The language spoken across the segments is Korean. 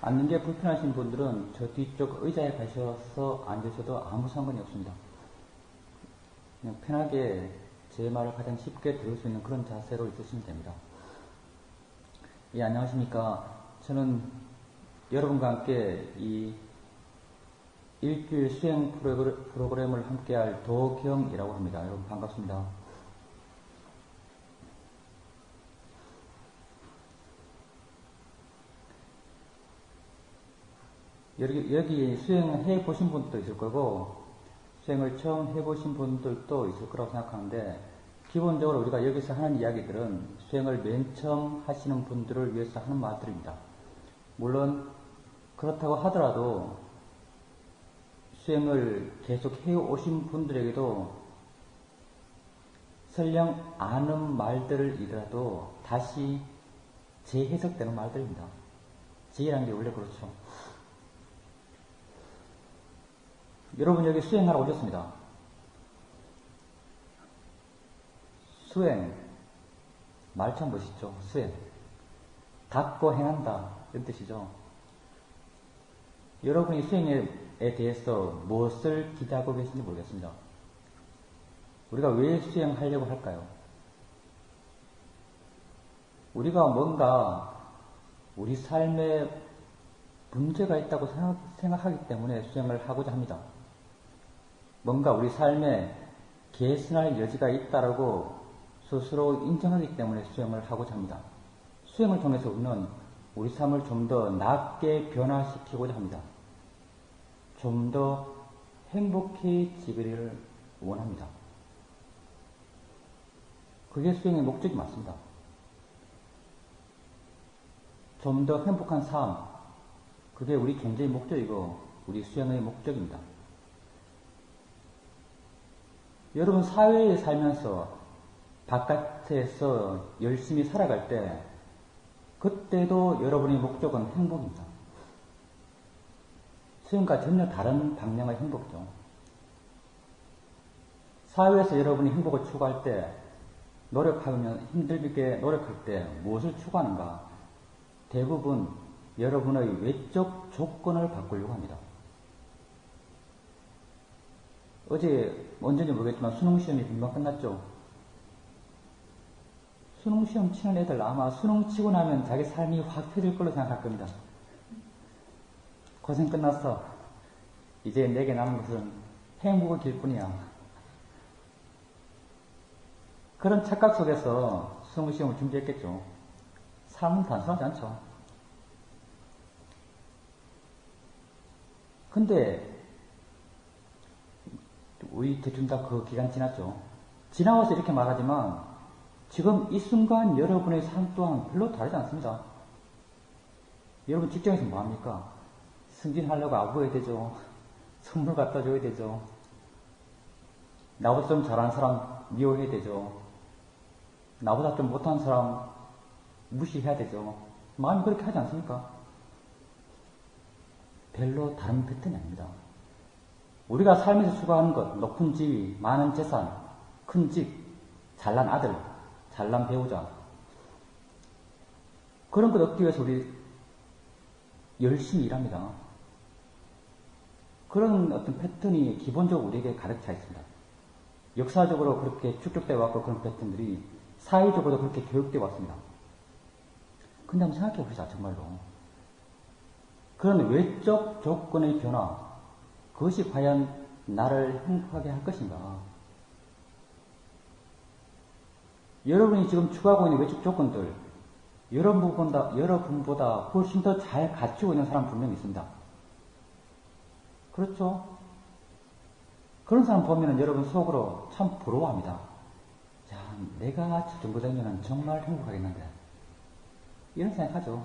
앉는 게 불편하신 분들은 저 뒤쪽 의자에 가셔서 앉으셔도 아무 상관이 없습니다. 그냥 편하게 제 말을 가장 쉽게 들을 수 있는 그런 자세로 있으시면 됩니다. 예, 안녕하십니까. 저는 여러분과 함께 이 일주일 수행 프로그램을 함께할 도경이라고 합니다. 여러분 반갑습니다. 여기 수행을 해보신 분도 있을 거고 수행을 처음 해보신 분들도 있을 거라고 생각하는데, 기본적으로 우리가 여기서 하는 이야기들은 수행을 맨 처음 하시는 분들을 위해서 하는 말들입니다. 물론 그렇다고 하더라도 수행을 계속 해오신 분들에게도 설령 아는 말들이라도 다시 재해석되는 말들입니다. 재해라는 게 원래 그렇죠. 여러분 여기 수행하러 오셨습니다. 수행, 말 참 멋있죠. 수행. 닦고 행한다, 이런 뜻이죠. 여러분이 수행에 대해서 무엇을 기대하고 계신지 모르겠습니다. 우리가 왜 수행하려고 할까요? 우리가 뭔가 우리 삶에 문제가 있다고 생각하기 때문에 수행을 하고자 합니다. 뭔가 우리 삶에 개선할 여지가 있다라고 스스로 인정하기 때문에 수행을 하고자 합니다. 수행을 통해서 우리는 우리 삶을 좀 더 낫게 변화시키고자 합니다. 좀 더 행복해지기를 원합니다. 그게 수행의 목적이 맞습니다. 좀 더 행복한 삶, 그게 우리 존재의 목적이고 우리 수행의 목적입니다. 여러분 사회에 살면서 바깥에서 열심히 살아갈 때 그때도 여러분의 목적은 행복입니다. 수행과 전혀 다른 방향의 행복이죠. 사회에서 여러분이 행복을 추구할 때, 노력하면 힘들게 노력할 때 무엇을 추구하는가? 대부분 여러분의 외적 조건을 바꾸려고 합니다. 어제 언제인지 모르겠지만 수능시험이 금방 끝났죠. 수능시험 치는 애들 아마 수능 치고 나면 자기 삶이 확 펴질 걸로 생각할 겁니다. 고생 끝났어. 이제 내게 남은 것은 행복의 길뿐이야. 그런 착각 속에서 수능시험을 준비했겠죠. 삶은 단순하지 않죠. 근데 우리 대충 다 그 기간 지났죠. 지나와서 이렇게 말하지만 지금 이 순간 여러분의 삶 또한 별로 다르지 않습니다. 여러분 직장에서 뭐합니까? 승진하려고 아부해야 되죠. 선물 갖다 줘야 되죠. 나보다 좀 잘하는 사람 미워해야 되죠. 나보다 좀 못하는 사람 무시해야 되죠. 마음이 그렇게 하지 않습니까? 별로 다른 패턴이 아닙니다. 우리가 삶에서 추구하는 것, 높은 지위, 많은 재산, 큰 집, 잘난 아들, 잘난 배우자, 그런 것 얻기 위해서 우리 열심히 일합니다. 그런 어떤 패턴이 기본적으로 우리에게 가득 차 있습니다. 역사적으로 그렇게 축적되어 왔고 그런 패턴들이 사회적으로도 그렇게 교육되어 왔습니다. 근데 한번 생각해 보시자, 정말로. 그런 외적 조건의 변화, 그것이 과연 나를 행복하게 할 것인가? 여러분이 지금 추구하고 있는 외적 조건들, 여러분보다 훨씬 더 잘 갖추고 있는 사람 분명히 있습니다. 그렇죠? 그런 사람 보면 여러분 속으로 참 부러워합니다. 야, 내가 저 정도 되면 정말 행복하겠는데. 이런 생각하죠.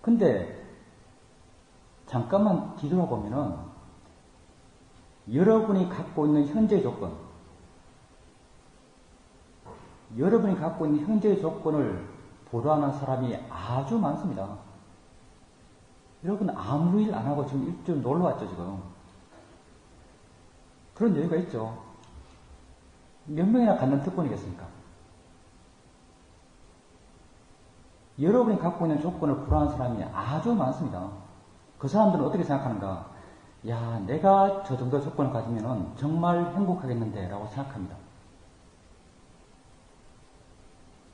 근데 잠깐만 뒤돌아보면은 여러분이 갖고 있는 현재의 조건, 여러분이 갖고 있는 현재의 조건을 보도하는 사람이 아주 많습니다. 여러분 아무 일 안 하고 지금 일주일 놀러 왔죠, 지금. 그런 여유가 있죠. 몇 명이나 갖는 특권이겠습니까? 여러분이 갖고 있는 조건을 불안한 사람이 아주 많습니다. 그 사람들은 어떻게 생각하는가? 야, 내가 저 정도 조건을 가지면 정말 행복하겠는데 라고 생각합니다.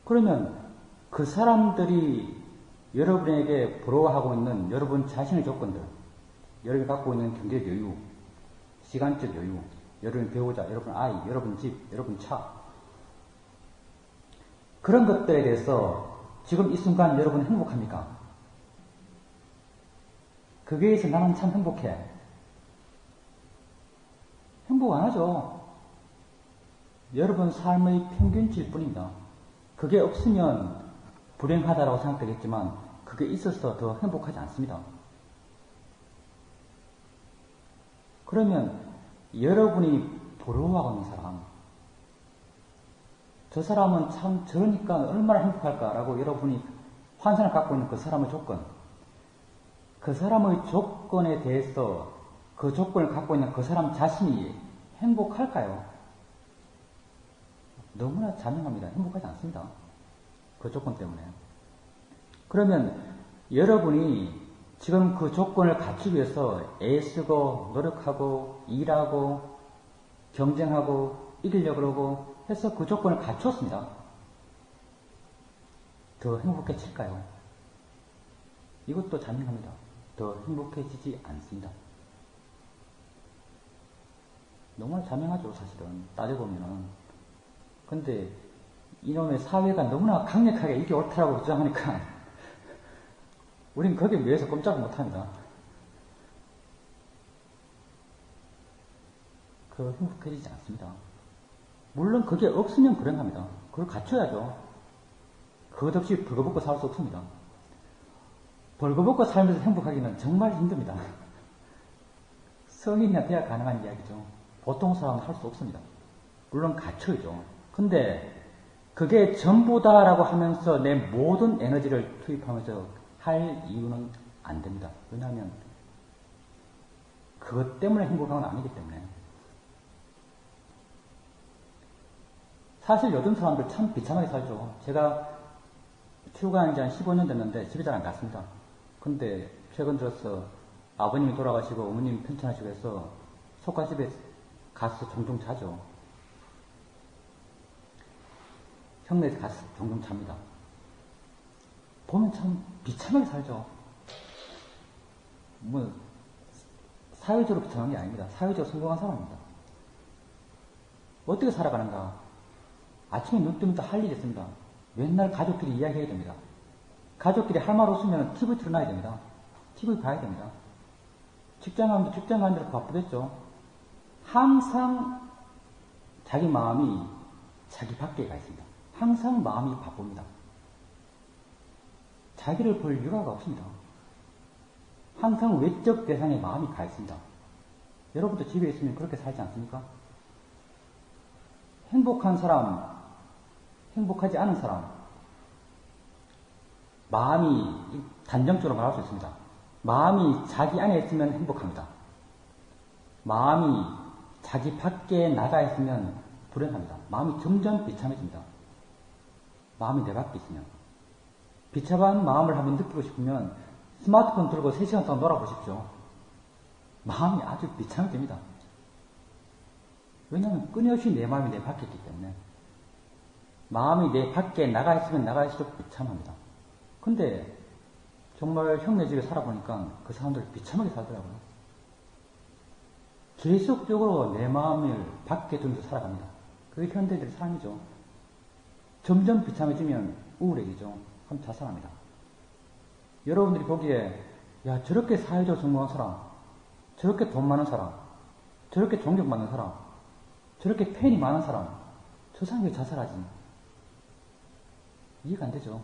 그러면 그 사람들이 여러분에게 부러워하고 있는 여러분 자신의 조건들, 여러분이 갖고 있는 경제적 여유, 시간적 여유, 여러분 배우자, 여러분 아이, 여러분 집, 여러분 차, 그런 것들에 대해서 지금 이 순간 여러분 행복합니까? 그거에 대해서 나는 참 행복해. 행복 안 하죠. 여러분 삶의 평균치일 뿐입니다. 그게 없으면 불행하다라고 생각되겠지만 그게 있어서 더 행복하지 않습니다. 그러면 여러분이 부러워하고 있는 사람, 저 사람은 참 저러니까 얼마나 행복할까라고 여러분이 환상을 갖고 있는 그 사람의 조건, 그 사람의 조건에 대해서 그 조건을 갖고 있는 그 사람 자신이 행복할까요? 너무나 자명합니다. 행복하지 않습니다. 그 조건 때문에. 그러면 여러분이 지금 그 조건을 갖추기 위해서 애쓰고 노력하고 일하고 경쟁하고 이기려고 그러고 해서 그 조건을 갖추었습니다. 더 행복해질까요? 이것도 자명합니다. 더 행복해지지 않습니다. 너무나 자명하죠, 사실은. 따져보면은. 근데 이놈의 사회가 너무나 강력하게 이게 옳다라고 주장하니까 우린 거기에 매여서 꼼짝을 못합니다. 그 행복해지지 않습니다. 물론 그게 없으면 불행합니다. 그걸 갖춰야죠. 그것없이 벌거벗고 살 수 없습니다. 벌거벗고 살면서 행복하기는 정말 힘듭니다. 성인이나 돼야 가능한 이야기죠. 보통 사람은 할 수 없습니다. 물론 갖춰야죠. 근데 그게 전부다라고 하면서 내 모든 에너지를 투입하면서 할 이유는 안 됩니다. 왜냐하면 그것 때문에 행복한 건 아니기 때문에. 사실 요즘 사람들 참 비참하게 살죠. 제가 출가한 지 한 15년 됐는데 집에 잘 안 갔습니다. 근데 최근 들어서 아버님이 돌아가시고 어머님이 편찮으시고 해서 속가집에 가서 종종 자죠. 형네집 가서 종종 잡니다. 보면 참 비참하게 살죠. 뭐 사회적으로 비참한 게 아닙니다. 사회적으로 성공한 사람입니다. 어떻게 살아가는가? 아침에 눈 뜨면 또 할 일이 있습니다. 맨날 가족끼리 이야기해야 됩니다. 가족끼리 할 말 없으면 TV 틀어놔야 됩니다. TV 봐야 됩니다. 직장 가면 직장 가는 대로 바쁘겠죠. 항상 자기 마음이 자기 밖에 가 있습니다. 항상 마음이 바쁩니다. 자기를 볼 유가가 없습니다. 항상 외적 대상에 마음이 가 있습니다. 여러분도 집에 있으면 그렇게 살지 않습니까? 행복한 사람, 행복하지 않은 사람, 마음이 단정적으로 말할 수 있습니다. 마음이 자기 안에 있으면 행복합니다. 마음이 자기 밖에 나가 있으면 불행합니다. 마음이 점점 비참해집니다. 마음이 내 밖에 있으면. 비참한 마음을 한번 느끼고 싶으면 스마트폰 들고 3시간 동안 놀아보십시오. 마음이 아주 비참해집니다. 왜냐하면 끊임없이 내 마음이 내 밖에 있기 때문에. 마음이 내 밖에 나가 있으면 나가 있을수록 비참합니다. 근데 정말 형네 집에 살아보니까 그 사람들 비참하게 살더라고요. 계속적으로 내 마음을 밖에 두면서 살아갑니다. 그게 현대인들의 삶이죠. 점점 비참해지면 우울해지죠. 그럼 자살합니다. 여러분들이 보기에 야 저렇게 사회적으로 성공한 사람, 저렇게 돈 많은 사람, 저렇게 존경받는 사람, 저렇게 팬이 많은 사람, 저 사람이 왜 자살하지? 이해가 안 되죠.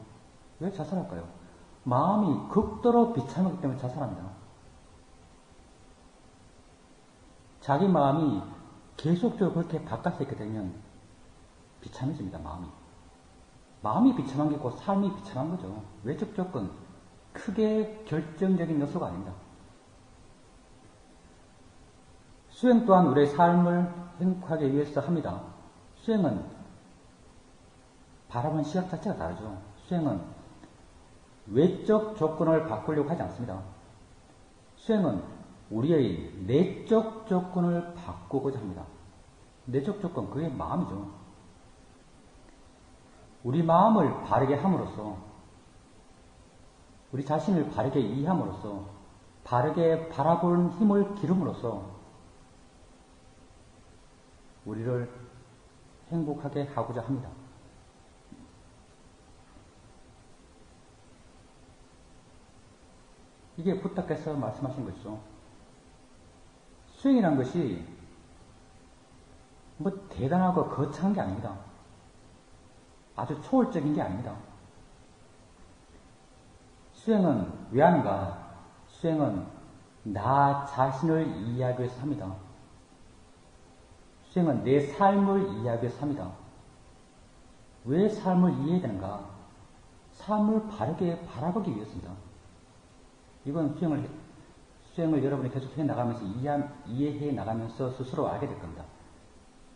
왜 자살할까요? 마음이 극도로 비참하기 때문에 자살합니다. 자기 마음이 계속적으로 그렇게 바깥에 있게 되면 비참해집니다. 마음이 비참한 게 곧 삶이 비참한 거죠. 외적 조건 크게 결정적인 요소가 아닙니다. 수행 또한 우리의 삶을 행복하게 위해서 합니다. 수행은 바라보는 시각 자체가 다르죠. 수행은 외적 조건을 바꾸려고 하지 않습니다. 수행은 우리의 내적 조건을 바꾸고자 합니다. 내적 조건, 그게 마음이죠. 우리 마음을 바르게 함으로써, 우리 자신을 바르게 이해함으로써, 바르게 바라보는 힘을 기름으로써 우리를 행복하게 하고자 합니다. 이게 부탁해서 말씀하신 것이죠. 수행이란 것이 뭐 대단하고 거창한 게 아닙니다. 아주 초월적인 게 아닙니다. 수행은 왜 하는가? 수행은 나 자신을 이해하기 위해서 합니다. 수행은 내 삶을 이해하기 위해서 합니다. 왜 삶을 이해해야 되는가? 삶을 바르게 바라보기 위해서입니다. 이건 수행을 여러분이 계속 해 나가면서 이해해 나가면서 스스로 알게 될 겁니다.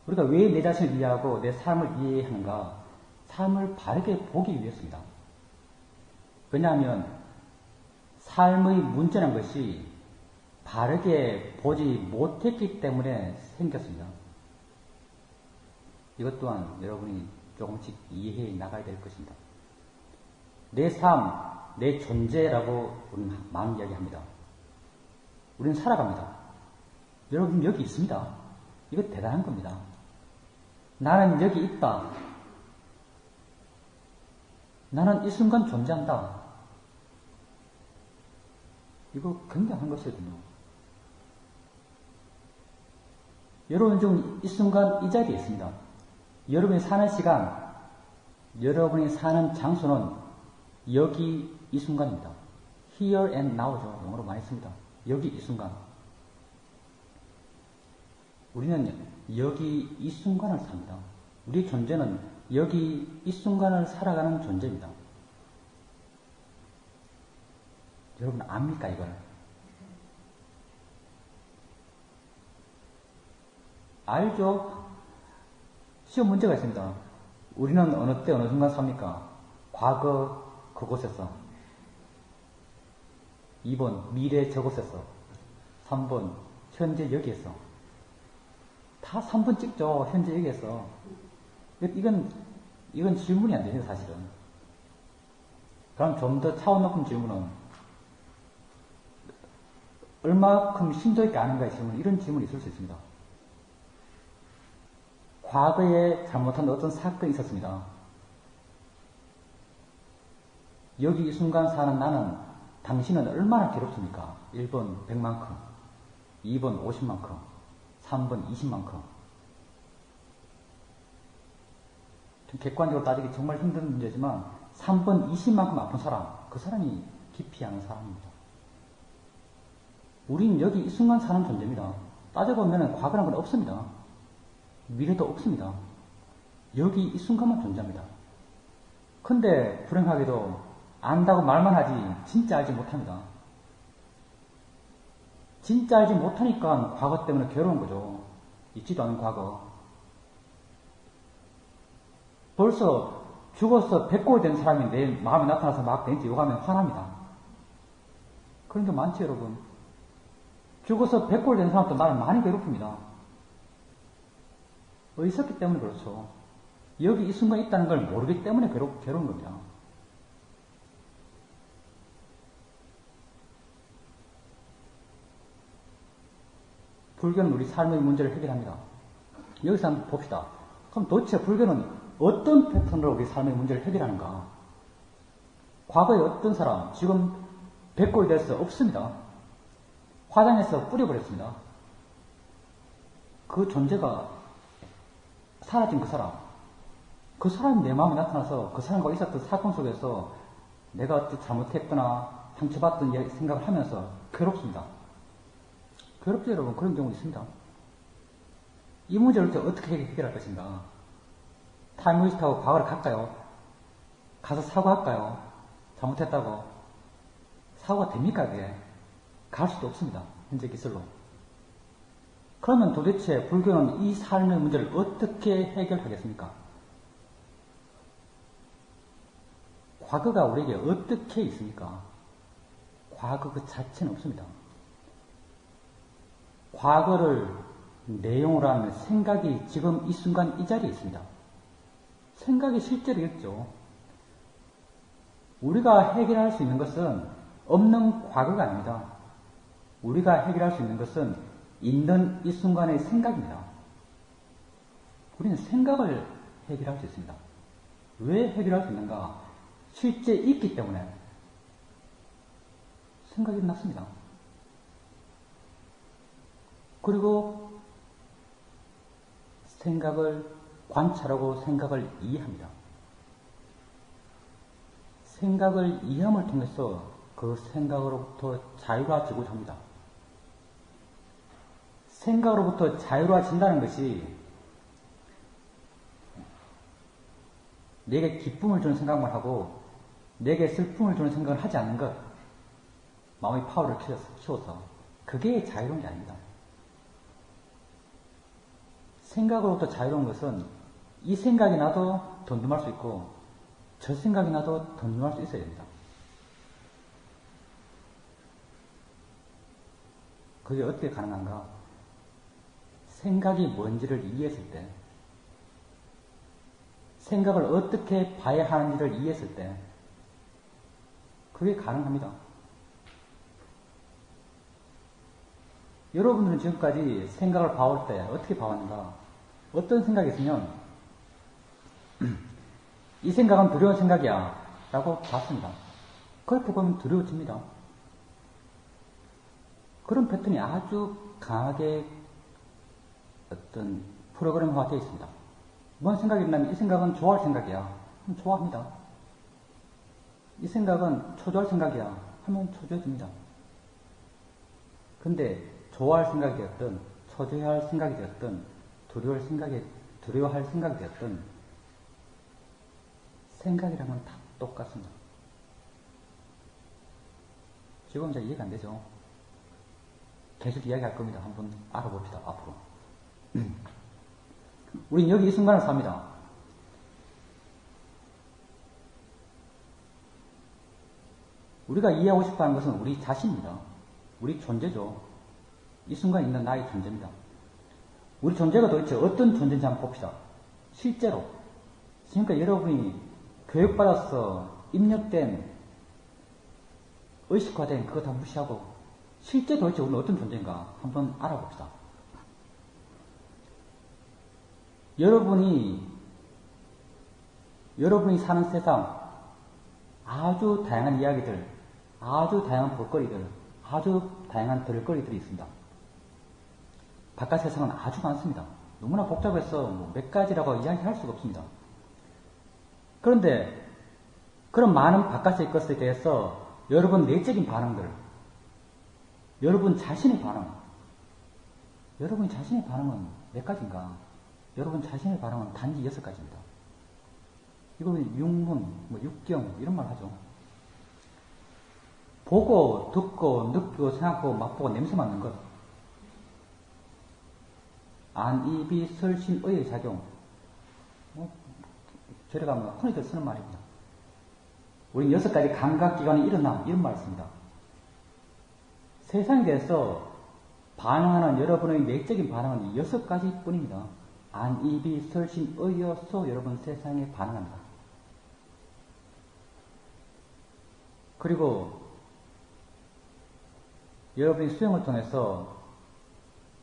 우리가 왜 내 자신을 이해하고 내 삶을 이해하는가? 삶을 바르게 보기 위해서입니다. 왜냐하면 삶의 문제란 것이 바르게 보지 못했기 때문에 생겼습니다. 이것 또한 여러분이 조금씩 이해해 나가야 될 것입니다. 내 삶, 내 존재라고 우리는 많은 이야기 합니다. 우리는 살아갑니다. 여러분 여기 있습니다. 이거 대단한 겁니다. 나는 여기 있다. 나는 이 순간 존재한다. 이거 굉장한 것이거든요. 여러분 지금 이 순간 이 자리에 있습니다. 여러분이 사는 시간, 여러분이 사는 장소는 여기 이 순간입니다. Here and now죠. 영어로 많이 씁니다. 여기 이 순간. 우리는 여기 이 순간을 삽니다. 우리 존재는 여기 이 순간을 살아가는 존재입니다. 여러분 압니까 이걸? 알죠? 시험 문제가 있습니다. 우리는 어느 때 어느 순간 삽니까? 과거 그곳에서. 2번 미래 저곳에서. 3번 현재 여기에서. 다 3번 찍죠. 현재 여기에서. 이건 질문이 안 되죠, 사실은. 그럼 좀 더 차원 높은 질문은 얼마큼 심도 있게 아는가의 질문, 이런 질문이 있을 수 있습니다. 과거에 잘못한 어떤 사건이 있었습니다. 여기 이 순간 사는 나는, 당신은 얼마나 괴롭습니까? 1번 100만큼, 2번 50만큼, 3번 20만큼. 좀 객관적으로 따지기 정말 힘든 문제지만 3번 20만큼 아픈 사람, 그 사람이 깊이 아는 사람입니다. 우린 여기 이 순간 사는 존재입니다. 따져보면 과거란 건 없습니다. 미래도 없습니다. 여기 이 순간만 존재합니다. 근데 불행하게도 안다고 말만 하지 진짜 알지 못합니다. 진짜 알지 못하니까 과거 때문에 괴로운 거죠. 있지도 않은 과거. 벌써 죽어서 백골 된 사람이 내 마음에 나타나서 막 내한테 욕하면 화납니다. 그런 게 많죠, 여러분. 죽어서 백골 된 사람도 나를 많이 괴롭힙니다. 있었기 때문에 그렇죠. 여기 이 순간 있다는 걸 모르기 때문에 괴로운 겁니다. 불교는 우리 삶의 문제를 해결합니다. 여기서 한번 봅시다. 그럼 도대체 불교는 어떤 패턴으로 우리 삶의 문제를 해결하는가? 과거에 어떤 사람, 지금 백골이 돼서 없습니다. 화장해서 뿌려버렸습니다. 그 존재가 사라진 그 사람. 그 사람이 내 마음에 나타나서 그 사람과 있었던 사건 속에서 내가 어떻게 잘못했거나 상처받던 생각을 하면서 괴롭습니다. 괴롭죠, 여러분. 그런 경우 있습니다. 이 문제를 어떻게 해결할 것인가? 타임웨스트하고 과거를 갈까요? 가서 사과할까요? 잘못했다고. 사과가 됩니까, 그게? 갈 수도 없습니다. 현재 기술로. 그러면 도대체 불교는 이 삶의 문제를 어떻게 해결하겠습니까? 과거가 우리에게 어떻게 있습니까? 과거 그 자체는 없습니다. 과거를 내용으로 하면 생각이 지금 이 순간 이 자리에 있습니다. 생각이 실제로 있죠. 우리가 해결할 수 있는 것은 없는 과거가 아닙니다. 우리가 해결할 수 있는 것은 있는 이 순간의 생각입니다. 우리는 생각을 해결할 수 있습니다. 왜 해결할 수 있는가? 실제 있기 때문에 생각이 일어났습니다. 그리고 생각을 관찰하고 생각을 이해합니다. 생각을 이해함을 통해서 그 생각으로부터 자유로워지고자 합니다. 생각으로부터 자유로워진다는 것이 내게 기쁨을 주는 생각만 하고 내게 슬픔을 주는 생각을 하지 않는 것, 마음의 파워를 키워서 그게 자유로운 게 아닙니다. 생각으로부터 자유로운 것은 이 생각이 나도 덤덤할 수 있고 저 생각이 나도 덤덤할 수 있어야 됩니다. 그게 어떻게 가능한가? 생각이 뭔지를 이해했을 때, 생각을 어떻게 봐야 하는지를 이해했을 때 그게 가능합니다. 여러분들은 지금까지 생각을 봐올 때 어떻게 봐왔는가? 어떤 생각이 있으면 이 생각은 두려운 생각이야 라고 봤습니다. 그렇게 보면 두려워집니다. 그런 패턴이 아주 강하게 어떤 프로그램화가 되어 있습니다. 뭔 생각이 있냐면 이 생각은 좋아할 생각이야. 그럼 좋아합니다. 이 생각은 초조할 생각이야. 하면 초조해집니다. 근데 좋아할 생각이 되었든 초조할 생각이 되었든 두려워할 생각이 되었든 생각이라면 다 똑같습니다. 지금 잘 이해가 안 되죠? 계속 이야기할 겁니다. 한번 알아봅시다. 앞으로. 우린 여기 이 순간을 삽니다. 우리가 이해하고 싶어하는 것은 우리 자신입니다. 우리 존재죠. 이 순간에 있는 나의 존재입니다. 우리 존재가 도대체 어떤 존재인지 한번 봅시다. 실제로. 그러니까 여러분이 교육받아서 입력된, 의식화된 그거 다 무시하고 실제 도대체 우리는 어떤 존재인가 한번 알아봅시다. 여러분이 사는 세상 아주 다양한 이야기들, 아주 다양한 볼거리들, 아주 다양한 들을거리들이 있습니다. 바깥 세상은 아주 많습니다. 너무나 복잡해서 몇 가지라고 이야기할 수가 없습니다. 그런데 그런 많은 바깥의 것에 대해서 여러분 내적인 반응들, 여러분 자신의 반응, 여러분 자신의 반응은 몇 가지인가? 여러분 자신의 반응은 단지 6가지입니다. 이거는 육문, 육경 이런 말 하죠. 보고, 듣고, 느끼고, 생각하고, 맛보고, 냄새 맡는 것. 안, 입이, 설신, 의의 작용. 저래 가면 흔히들 쓰는 말입니다. 우린 6가지 감각기관이 일어남, 이런 말을 씁니다. 세상에 대해서 반응하는 여러분의 내적인 반응은 6가지 뿐입니다. 안, 입이, 설신, 의여서 여러분 세상에 반응합니다. 그리고 여러분이 수행을 통해서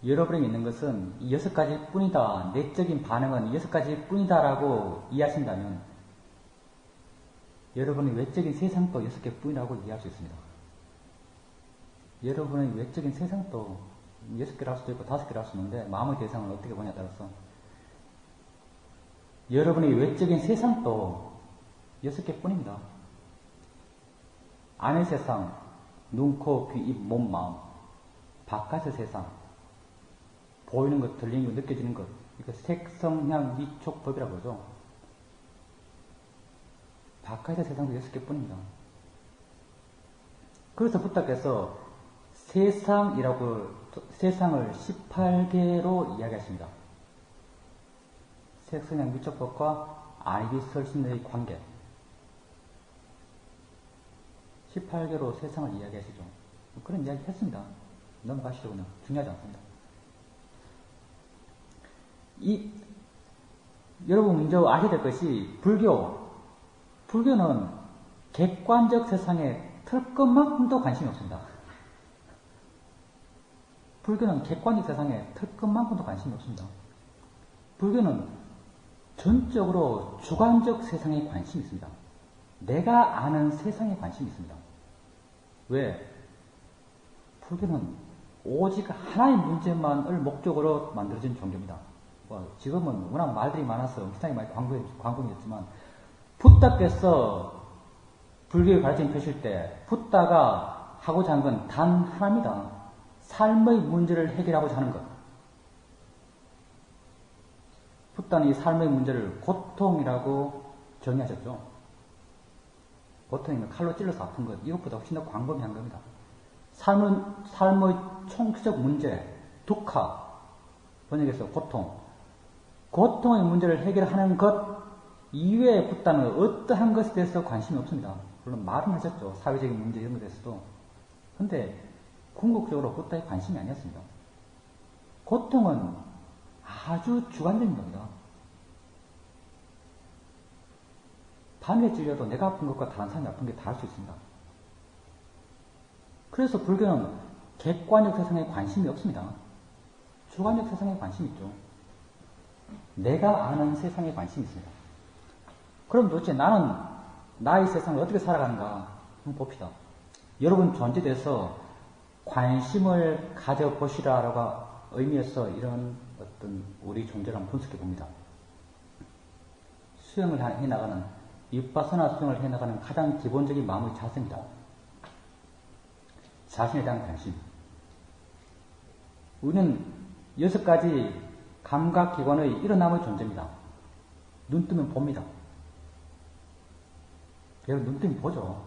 여러분에게 있는 것은 이 6가지 뿐이다. 내적인 반응은 이 6가지 뿐이다 라고 이해하신다면 여러분의 외적인 세상도 6개 뿐이라고 이해할 수 있습니다. 여러분의 외적인 세상도 6개를 할 수도 있고 5개를 할 수 있는데 마음의 대상을 어떻게 보냐에 따라서 여러분의 외적인 세상도 6개 뿐입니다. 안의 세상, 눈, 코, 귀, 입, 몸, 마음. 바깥의 세상, 보이는 것, 들리는 것, 느껴지는 것. 이거 색성향, 미촉, 법이라고 그러죠. 바깥의 세상도 6개 뿐입니다. 그래서 부탁해서 세상을 18개로 이야기하십니다. 색성향, 미촉법과 아이비 설신의 관계. 18개로 세상을 이야기하시죠. 그런 이야기 했습니다. 넘어가시죠. 그냥 중요하지 않습니다. 여러분 먼저 아셔야 될 것이 불교는 객관적 세상에 틀 것만큼도 관심이 없습니다. 불교는 객관적 세상에 틀 것만큼도 관심이 없습니다. 불교는 전적으로 주관적 세상에 관심이 있습니다. 내가 아는 세상에 관심이 있습니다. 왜? 불교는 오직 하나의 문제만을 목적으로 만들어진 종교입니다. 지금은 워낙 말들이 많아서 엄청나게 많이 광범위했지만 붓다께서 불교의 가르침을 펴실 때 붓다가 하고자 하는 건 단 하나입니다. 삶의 문제를 해결하고자 하는 것. 붓다는 이 삶의 문제를 고통이라고 정의하셨죠. 고통이면 칼로 찔러서 아픈 것, 이것보다 훨씬 더 광범위한 겁니다. 삶의 총체적 문제, 두카, 번역해서 고통의 문제를 해결하는 것 이외에 붓다는 어떠한 것에 대해서 관심이 없습니다. 물론 말은 하셨죠. 사회적인 문제 이런 것에 대해서도. 근데 궁극적으로 붓다의 관심이 아니었습니다. 고통은 아주 주관적인 겁니다. 밤에 찔려도 내가 아픈 것과 다른 사람이 아픈 게 다를 수 있습니다. 그래서 불교는 객관적 세상에 관심이 없습니다. 주관적 세상에 관심이 있죠. 내가 아는 세상에 관심이 있습니다. 그럼 도대체 나는 나의 세상을 어떻게 살아가는가 한번 봅시다. 여러분 존재에 대해서 관심을 가져보시라라고 의미에서 이런 어떤 우리 존재를 한번 분석해 봅니다. 수행을 해나가는 위파서나 수행을 해나가는 가장 기본적인 마음의 자세입니다. 자신에 대한 관심. 우리는 6가지 감각기관의 일어남의 존재입니다. 눈 뜨면 봅니다. 여러분 눈 뜨면 보죠.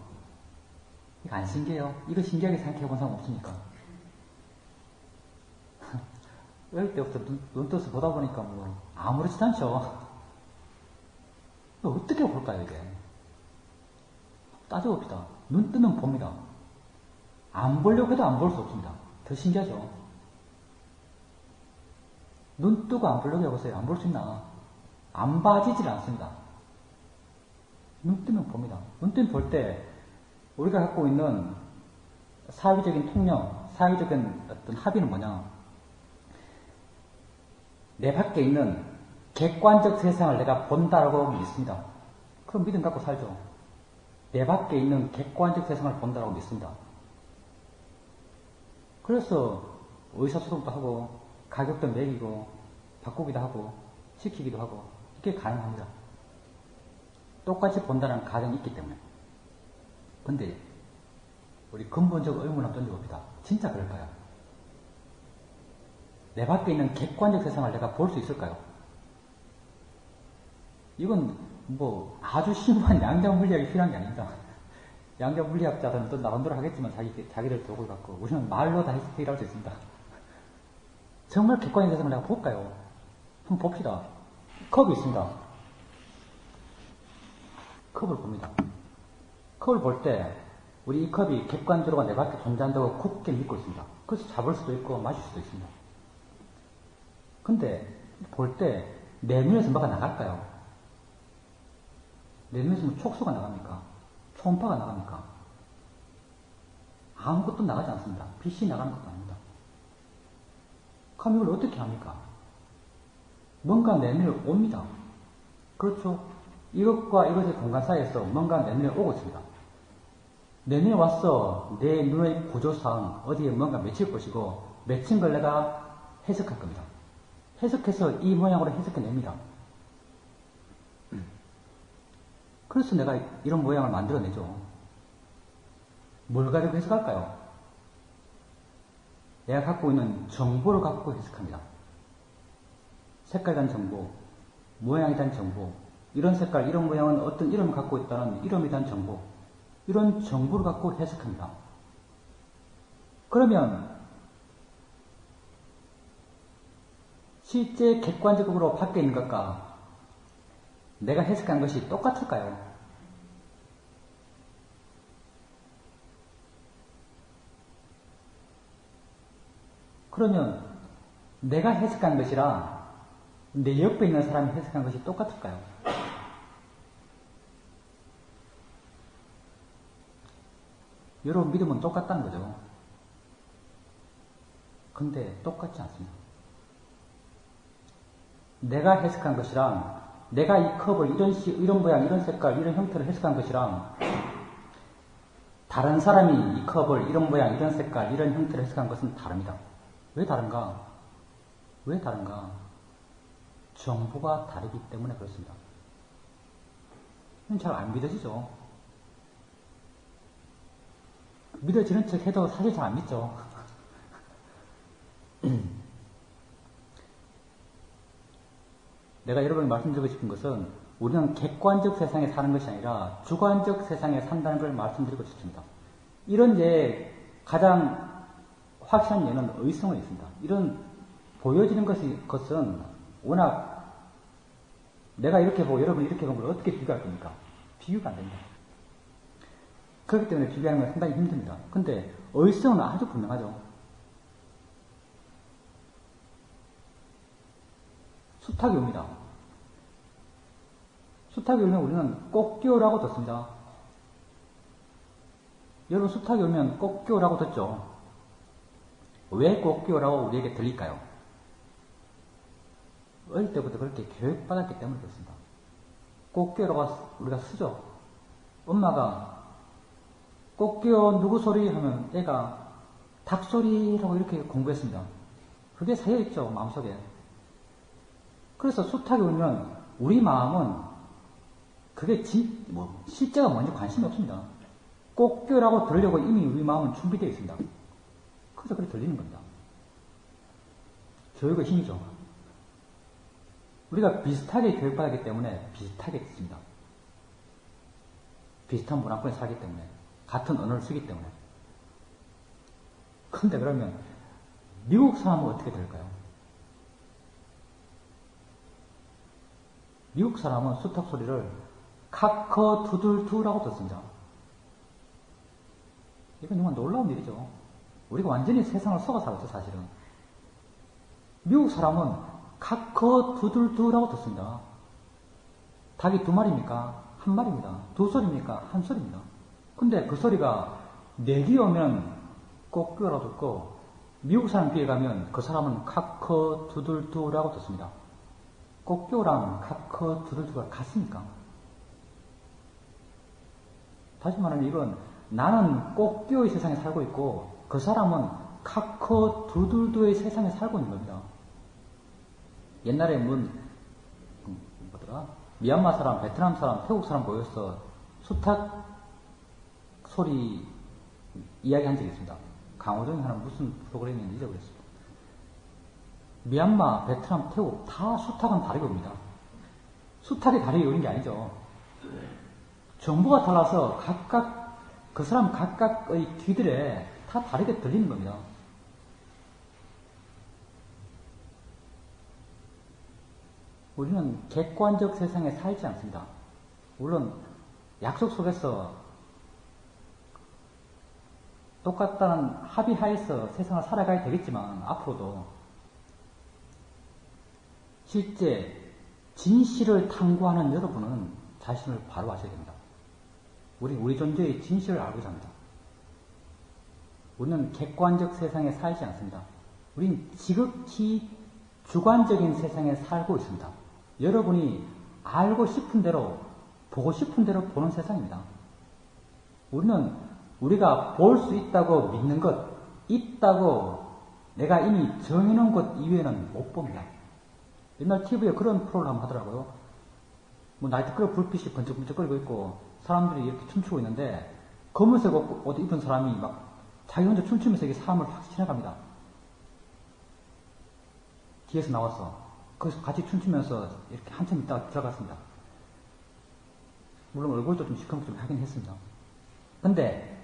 이거 안 신기해요? 이거 신기하게 생각해 본 사람 없습니까? 어릴 때부터 눈 떠서 보다 보니까 뭐 아무렇지도 않죠. 어떻게 볼까요 이게? 따져봅시다. 눈 뜨면 봅니다. 안 보려고 해도 안 볼 수 없습니다. 더 신기하죠? 눈 뜨고 안 보려고 해보세요. 안 볼 수 있나? 안 봐지질 않습니다. 눈 뜨면 봅니다. 눈 뜨면 볼 때 우리가 갖고 있는 사회적인 통념, 사회적인 어떤 합의는 뭐냐? 내 밖에 있는 객관적 세상을 내가 본다라고 믿습니다. 그럼 믿음 갖고 살죠. 내 밖에 있는 객관적 세상을 본다라고 믿습니다. 그래서 의사소통도 하고 가격도 매기고 바꾸기도 하고 시키기도 하고 이게 가능합니다. 똑같이 본다는 가정이 있기 때문에. 근데 우리 근본적 의문을 한번 던져봅시다. 진짜 그럴까요? 내 밖에 있는 객관적 세상을 내가 볼 수 있을까요? 이건 뭐 아주 심오한 양자 물리학이 필요한 게 아닙니다. 양자 물리학자들은 또 나름대로 하겠지만 자기들 도구를 갖고 우리는 말로 다 해결할 수 있습니다. 정말 객관적 세상을 내가 볼까요? 한번 봅시다. 컵이 있습니다. 컵을 봅니다. 컵을 볼 때 우리 이 컵이 객관적으로 내 밖에 존재한다고 굳게 믿고 있습니다. 그래서 잡을 수도 있고 마실 수도 있습니다. 근데 볼 때 내 눈에서 뭐가 나갈까요? 내 눈에서 뭐 촉수가 나갑니까? 초음파가 나갑니까? 아무것도 나가지 않습니다. 빛이 나가는 것도 아닙니다. 그럼 이걸 어떻게 합니까? 뭔가 내 눈에 옵니다. 그렇죠? 이것과 이것의 공간 사이에서 뭔가 내 눈에 오고 있습니다. 내 눈에 와서 내 눈의 구조상 어디에 뭔가 맺힐 것이고 맺힌 걸 내가 해석할 겁니다. 해석해서 이 모양으로 해석해냅니다. 그래서 내가 이런 모양을 만들어내죠. 뭘 가지고 해석할까요? 내가 갖고 있는 정보를 갖고 해석합니다. 색깔에 대한 정보, 모양에 대한 정보, 이런 색깔, 이런 모양은 어떤 이름을 갖고 있다는 이름에 대한 정보, 이런 정보를 갖고 해석합니다. 그러면 실제 객관적으로 밖에 있는 것과 내가 해석한 것이 똑같을까요? 그러면 내가 해석한 것이랑 내 옆에 있는 사람이 해석한 것이 똑같을까요? 여러분 믿음은 똑같다는 거죠. 근데 똑같지 않습니다. 내가 해석한 것이랑 내가 이 컵을 이런 모양, 이런 색깔, 이런 형태로 해석한 것이랑 다른 사람이 이 컵을 이런 모양, 이런 색깔, 이런 형태로 해석한 것은 다릅니다. 왜 다른가? 왜 다른가? 정보가 다르기 때문에 그렇습니다. 잘 안 믿어지죠? 믿어지는 척 해도 사실 잘 안 믿죠? 내가 여러분이 말씀드리고 싶은 것은 우리는 객관적 세상에 사는 것이 아니라 주관적 세상에 산다는 걸 말씀드리고 싶습니다. 이런 예 가장 확실한 예는 의성에 있습니다. 이런 보여지는 것은 워낙 내가 이렇게 보고 여러분이 이렇게 보는 걸 어떻게 비교할 겁니까? 비교가 안 됩니다. 그렇기 때문에 비교하는 건 상당히 힘듭니다. 근데 의성은 아주 분명하죠. 수탉이 옵니다. 수탉이 오면 우리는 꽃기호라고 듣습니다. 여러분 수탉이 오면 꽃기호라고 듣죠? 왜 꽃기호라고 우리에게 들릴까요? 어릴 때부터 그렇게 교육받았기 때문에 그렇습니다. 꽃기호라고 우리가 쓰죠. 엄마가 꽃기호 누구 소리 하면 애가 닭소리라고 이렇게 공부했습니다. 그게 새어있죠, 마음속에. 그래서 수탉이 오면 우리 마음은 그게 실제가 뭔지 관심이 없습니다. 꽃교라고 들으려고 이미 우리 마음은 준비되어 있습니다. 그래서 그렇게 들리는 겁니다. 교육의 힘이죠. 우리가 비슷하게 교육받았기 때문에 비슷하게 듣습니다. 비슷한 문화권에 살기 때문에, 같은 언어를 쓰기 때문에. 근데 그러면 미국 사람은 어떻게 될까요? 미국 사람은 수탉 소리를 카커두들두라고 듣습니다. 이건 정말 놀라운 일이죠. 우리가 완전히 세상을 속아 살았죠, 사실은. 미국 사람은 카커두들두라고 듣습니다. 닭이 두 마리입니까? 한 마리입니다. 두 소리입니까? 한 소리입니다. 근데 그 소리가 내 귀에 오면 꼭 귀라고 듣고 미국 사람 귀에 가면 그 사람은 카커두들두라고 듣습니다. 꽃교랑 카커두들두가 같습니까? 다시 말하면 이건 나는 꽃교의 세상에 살고 있고 그 사람은 카커두들두의 세상에 살고 있는 겁니다. 옛날에 미얀마 사람, 베트남 사람, 태국 사람 모여서 수탉 소리 이야기한 적이 있습니다. 강호동이 하는 무슨 프로그램인지 잊어버렸습니다. 미얀마, 베트남, 태국 다 수탉은 다르게 옵니다. 수탉이 다르게 오는 게 아니죠. 정보가 달라서 각각 그 사람 각각의 귀들에 다 다르게 들리는 겁니다. 우리는 객관적 세상에 살지 않습니다. 물론 약속 속에서 똑같다는 합의하에서 세상을 살아가야 되겠지만 앞으로도 실제 진실을 탐구하는 여러분은 자신을 바로 아셔야 됩니다. 우리 존재의 진실을 알고자 합니다. 우리는 객관적 세상에 살지 않습니다. 우리는 지극히 주관적인 세상에 살고 있습니다. 여러분이 알고 싶은 대로, 보고 싶은 대로 보는 세상입니다. 우리는 우리가 볼 수 있다고 믿는 것, 있다고 내가 이미 정해놓은 것 이외에는 못 봅니다. 옛날 TV에 그런 프로그램 하더라고요. 나이트클럽 불빛이 번쩍번쩍거리고 있고 사람들이 이렇게 춤추고 있는데 검은색 옷 입은 사람이 막 자기 혼자 춤추면서 이게 사람을 확 지나갑니다. 뒤에서 나와서 거기서 같이 춤추면서 이렇게 한참 있다가 들어갔습니다. 물론 얼굴도 좀 시커멓게 하긴 했습니다. 근데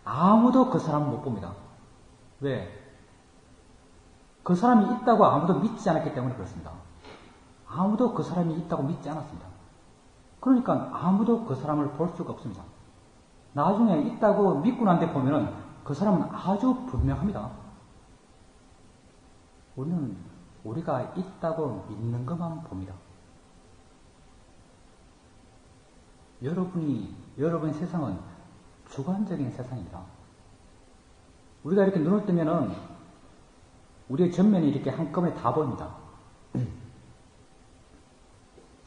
아무도 그 사람을 못 봅니다. 왜? 그 사람이 있다고 아무도 믿지 않았기 때문에 그렇습니다. 아무도 그 사람이 있다고 믿지 않았습니다. 그러니까 아무도 그 사람을 볼 수가 없습니다. 나중에 있다고 믿고 난 데 보면은 그 사람은 아주 분명합니다. 우리는 우리가 있다고 믿는 것만 봅니다. 여러분의 세상은 주관적인 세상입니다. 우리가 이렇게 눈을 뜨면은 우리의 전면이 이렇게 한꺼번에 다 보입니다.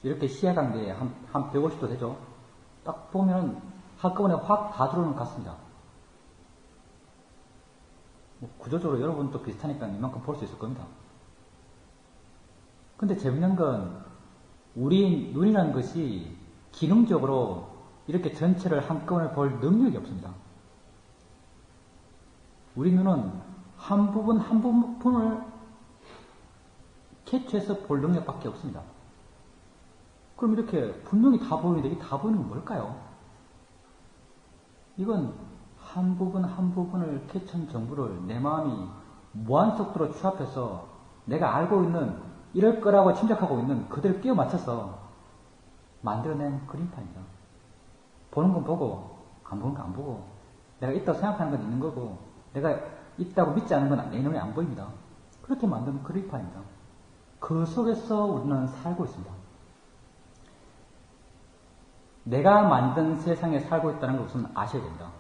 이렇게 시야관계에 한 150도 되죠? 딱 보면은 한꺼번에 확 다 들어오는 것 같습니다. 구조적으로 여러분도 비슷하니까 이만큼 볼 수 있을 겁니다. 근데 재밌는 건 우리 눈이라는 것이 기능적으로 이렇게 전체를 한꺼번에 볼 능력이 없습니다. 우리 눈은 한 부분을 캐치해서 볼 능력밖에 없습니다. 그럼 이렇게 분명히 다 보이는데 이 다 보이는 건 뭘까요? 이건 한 부분을 캐치한 정보를 내 마음이 무한 속도로 취합해서 내가 알고 있는 이럴 거라고 짐작하고 있는 그대로 끼워 맞춰서 만들어낸 그림판입니다. 보는 건 보고 안 보는 건 안 보고 내가 있다고 생각하는 건 있는 거고 내가 있다고 믿지 않는 건 내 눈에 안 보입니다. 그렇게 만든 그림판입니다. 그 속에서 우리는 살고 있습니다. 내가 만든 세상에 살고 있다는 것은 아셔야 됩니다.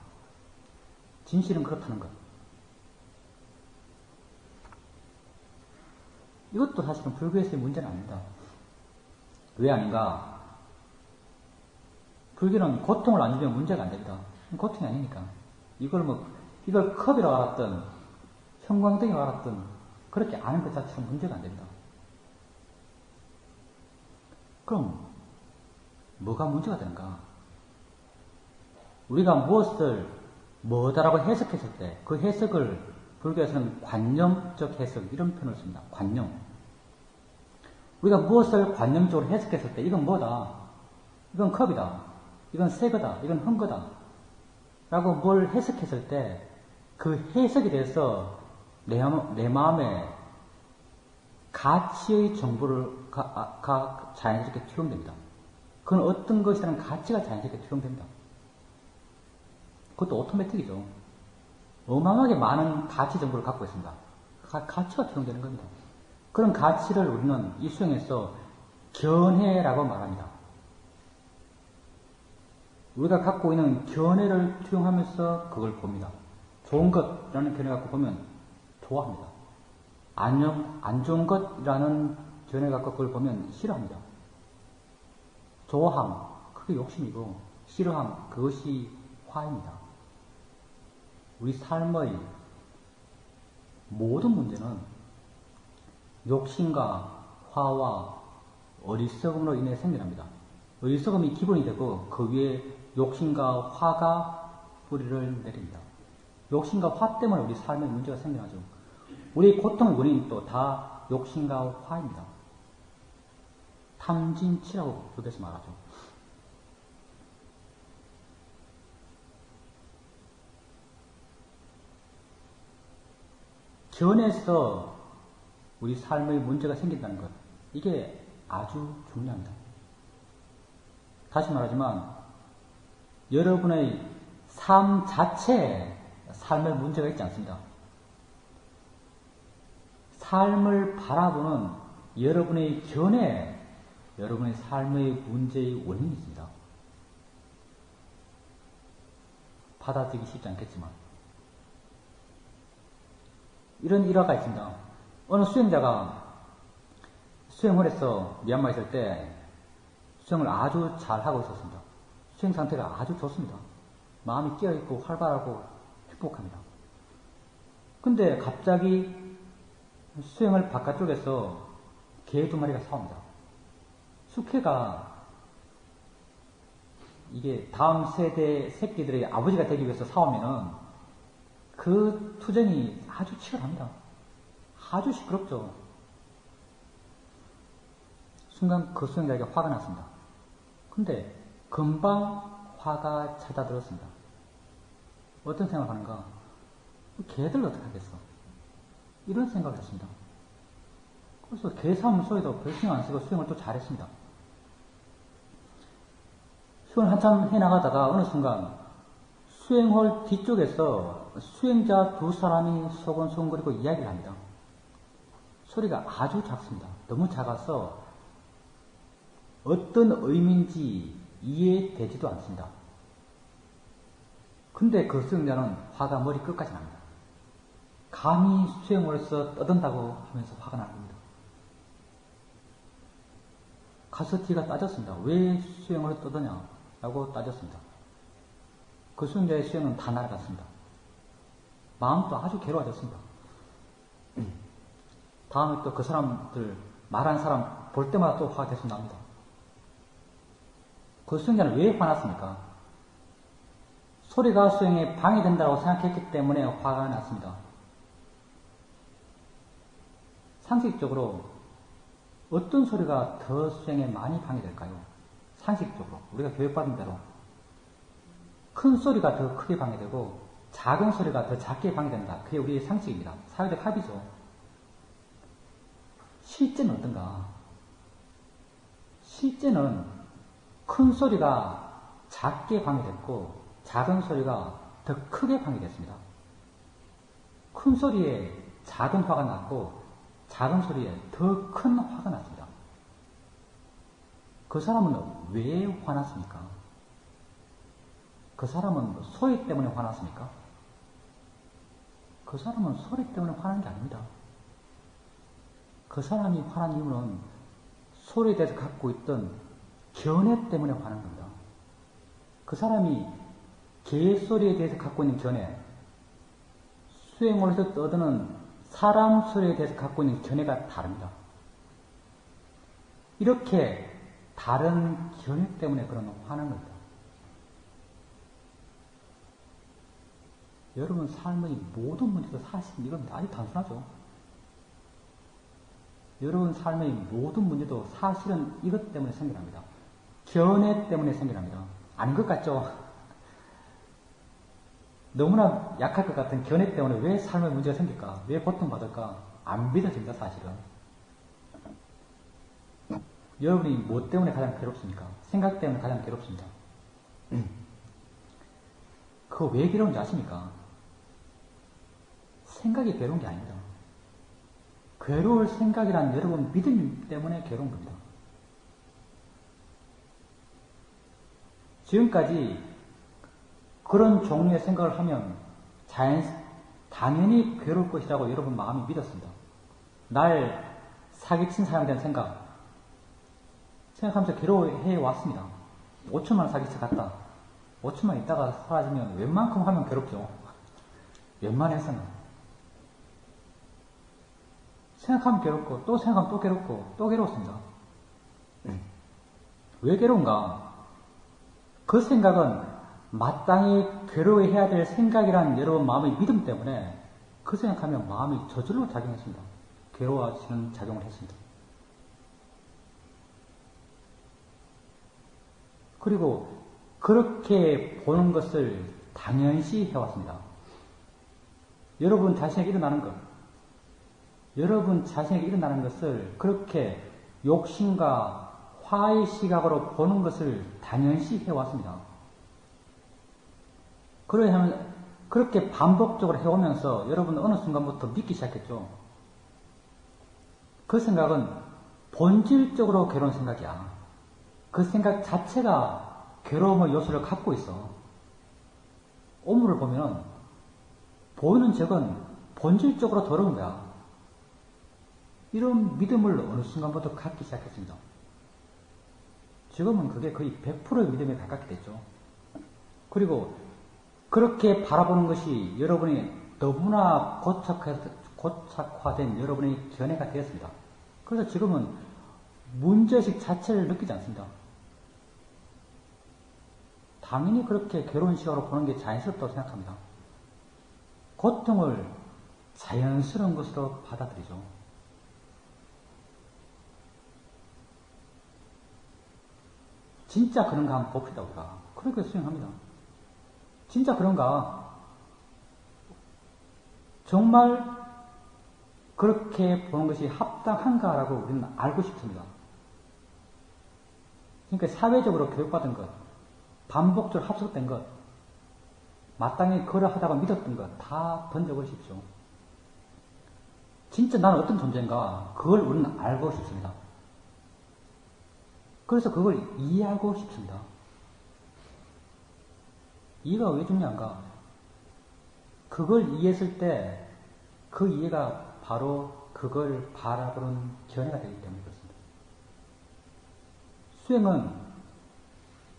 진실은 그렇다는 것. 이것도 사실은 불교에서의 문제는 아닙니다. 왜 아닌가? 불교는 고통을 안 주면 문제가 안 됩니다. 고통이 아니니까. 이걸 컵이라고 알았던, 형광등이라고 알았던, 그렇게 아는 것 자체는 문제가 안 됩니다. 그럼, 뭐가 문제가 되는가? 우리가 무엇을 뭐다라고 해석했을 때, 그 해석을 불교에서는 관념적 해석, 이런 표현을 씁니다. 관념. 우리가 무엇을 관념적으로 해석했을 때, 이건 뭐다? 이건 컵이다. 이건 새 거다. 이건 흠 거다. 라고 뭘 해석했을 때, 그 해석에 대해서 내 마음에 가치의 정보를 자연스럽게 투영됩니다. 그건 어떤 것이라는 가치가 자연스럽게 투영됩니다. 그것도 오토매틱이죠. 어마어마하게 많은 가치 정보를 갖고 있습니다. 가치가 투영되는 겁니다. 그런 가치를 우리는 이 수행에서 견해라고 말합니다. 우리가 갖고 있는 견해를 투영하면서 그걸 봅니다. 좋은 것이라는 견해 갖고 보면 좋아합니다. 안 좋은 것이라는 견해 갖고 그걸 보면 싫어합니다. 좋아함, 그게 욕심이고 싫어함, 그것이 화입니다. 우리 삶의 모든 문제는 욕심과 화와 어리석음으로 인해 생겨납니다. 어리석음이 기본이 되고 그 위에 욕심과 화가 뿌리를 내립니다. 욕심과 화 때문에 우리 삶에 문제가 생겨나죠. 우리 고통의 원인이 또 다 욕심과 화입니다. 탐진치라고 불교에서 말하죠. 견해에서 우리 삶의 문제가 생긴다는 것, 이게 아주 중요합니다. 다시 말하지만 여러분의 삶 자체에 삶의 문제가 있지 않습니다. 삶을 바라보는 여러분의 견해에 여러분의 삶의 문제의 원인이 있습니다. 받아들이기 쉽지 않겠지만 이런 일화가 있습니다. 어느 수행자가 수행을 해서 미얀마에 있을 때 수행을 아주 잘 하고 있었습니다. 수행 상태가 아주 좋습니다. 마음이 깨어있고 활발하고 행복합니다. 근데 갑자기 수행을 바깥쪽에서 개 2마리가 싸웁니다. 숙회가 이게 다음 세대 새끼들의 아버지가 되기 위해서 싸우면은 그 투쟁이 아주 치열합니다. 아주 시끄럽죠. 순간 그 수행자에게 화가 났습니다. 근데 금방 화가 찾아들었습니다. 어떤 생각을 하는가? 개들 어떻게 하겠어? 이런 생각을 했습니다. 그래서 개 사무소에도 별 신경 안 쓰고 수행을 또 잘했습니다. 수행을 한참 해나가다가 어느 순간 수행홀 뒤쪽에서 수행자 2사람이 소곤소곤거리고 이야기를 합니다. 소리가 아주 작습니다. 너무 작아서 어떤 의미인지 이해되지도 않습니다. 근데 그 수행자는 화가 머리 끝까지 납니다. 감히 수행으로서 떠든다고 하면서 화가 나는 겁니다. 가서 뒤가 따졌습니다. 왜 수행으로 떠드냐? 라고 따졌습니다. 그 수행자의 수행은 다 날아갔습니다. 마음도 아주 괴로워졌습니다. 다음에 또 그 사람들, 말한 사람 볼 때마다 또 화가 계속 납니다. 그 수행자는 왜 화났습니까? 소리가 수행에 방해된다고 생각했기 때문에 화가 났습니다. 상식적으로 어떤 소리가 더 수행에 많이 방해될까요? 상식적으로 우리가 교육받은 대로 큰 소리가 더 크게 방해되고 작은 소리가 더 작게 방해된다. 그게 우리의 상식입니다. 사회적 합의죠. 실제는 어떤가? 실제는 큰 소리가 작게 방해됐고 작은 소리가 더 크게 방해됐습니다. 큰 소리에 작은 화가 났고 작은 소리에 더 큰 화가 났습니다. 그 사람은 왜 화났습니까? 그 사람은 소리 때문에 화났습니까? 그 사람은 소리 때문에 화난 게 아닙니다. 그 사람이 화난 이유는 소리에 대해서 갖고 있던 견해 때문에 화난 겁니다. 그 사람이 개소리에 대해서 갖고 있는 견해, 수행으로서 떠드는 사람 소리에 대해서 갖고 있는 견해가 다릅니다. 이렇게 다른 견해 때문에 그런 화난 겁니다. 여러분 삶의 모든 문제도 사실은 이겁니다. 아주 단순하죠. 여러분 삶의 모든 문제도 사실은 이것 때문에 생겨납니다. 견해 때문에 생겨납니다. 아닌 것 같죠? 너무나 약할 것 같은 견해 때문에 왜 삶의 문제가 생길까? 왜 고통받을까? 안 믿어집니다, 사실은. 여러분이 뭐 때문에 가장 괴롭습니까? 생각 때문에 가장 괴롭습니다. 그거 왜 괴로운지 아십니까? 생각이 괴로운 게 아닙니다. 괴로울 생각이란 여러분 믿음 때문에 괴로운 겁니다. 지금까지 그런 종류의 생각을 하면 당연히 괴로울 것이라고 여러분 마음이 믿었습니다. 날 사기친 사람에 대한 생각하면서 괴로워해 왔습니다. 5천만 원 사기쳐 갔다. 5천만 원 있다가 사라지면 웬만큼 하면 괴롭죠. 웬만해서는. 생각하면 괴롭고 또 생각하면 또 괴롭고 또 괴롭습니다. 왜 괴로운가? 그 생각은 마땅히 괴로워해야 될 생각이라는 여러분 마음의 믿음 때문에 그 생각하면 마음이 저절로 작용했습니다. 괴로워지는 작용을 했습니다. 그리고 그렇게 보는 것을 당연시 해왔습니다. 여러분 자신에게 일어나는 것, 여러분 자신에게 일어나는 것을 그렇게 욕심과 화의 시각으로 보는 것을 당연시 해왔습니다. 그러면 그렇게 반복적으로 해오면서 여러분은 어느 순간부터 믿기 시작했죠. 그 생각은 본질적으로 괴로운 생각이야. 그 생각 자체가 괴로움의 요소를 갖고 있어. 오물을 보면 보이는 적은 본질적으로 더러운 거야. 이런 믿음을 어느 순간부터 갖기 시작했습니다. 지금은 그게 거의 100%의 믿음에 가깝게 됐죠. 그리고 그렇게 바라보는 것이 여러분이 너무나 고착화된 여러분의 견해가 되었습니다. 그래서 지금은 문제의식 자체를 느끼지 않습니다. 당연히 그렇게 괴로운 시각으로 보는 게 자연스럽다고 생각합니다. 고통을 자연스러운 것으로 받아들이죠. 진짜 그런가 한번 봅시다, 우리가. 그렇게 수행합니다. 진짜 그런가? 정말 그렇게 보는 것이 합당한가라고 우리는 알고 싶습니다. 그러니까 사회적으로 교육받은 것, 반복적으로 합숙된 것, 마땅히 그러하다고 믿었던 것 다 던져버리십시오. 진짜 나는 어떤 존재인가 그걸 우리는 알고 싶습니다. 그래서 그걸 이해하고 싶습니다. 이해가 왜 중요한가? 그걸 이해했을 때 그 이해가 바로 그걸 바라보는 견해가 되기 때문에 그렇습니다. 수행은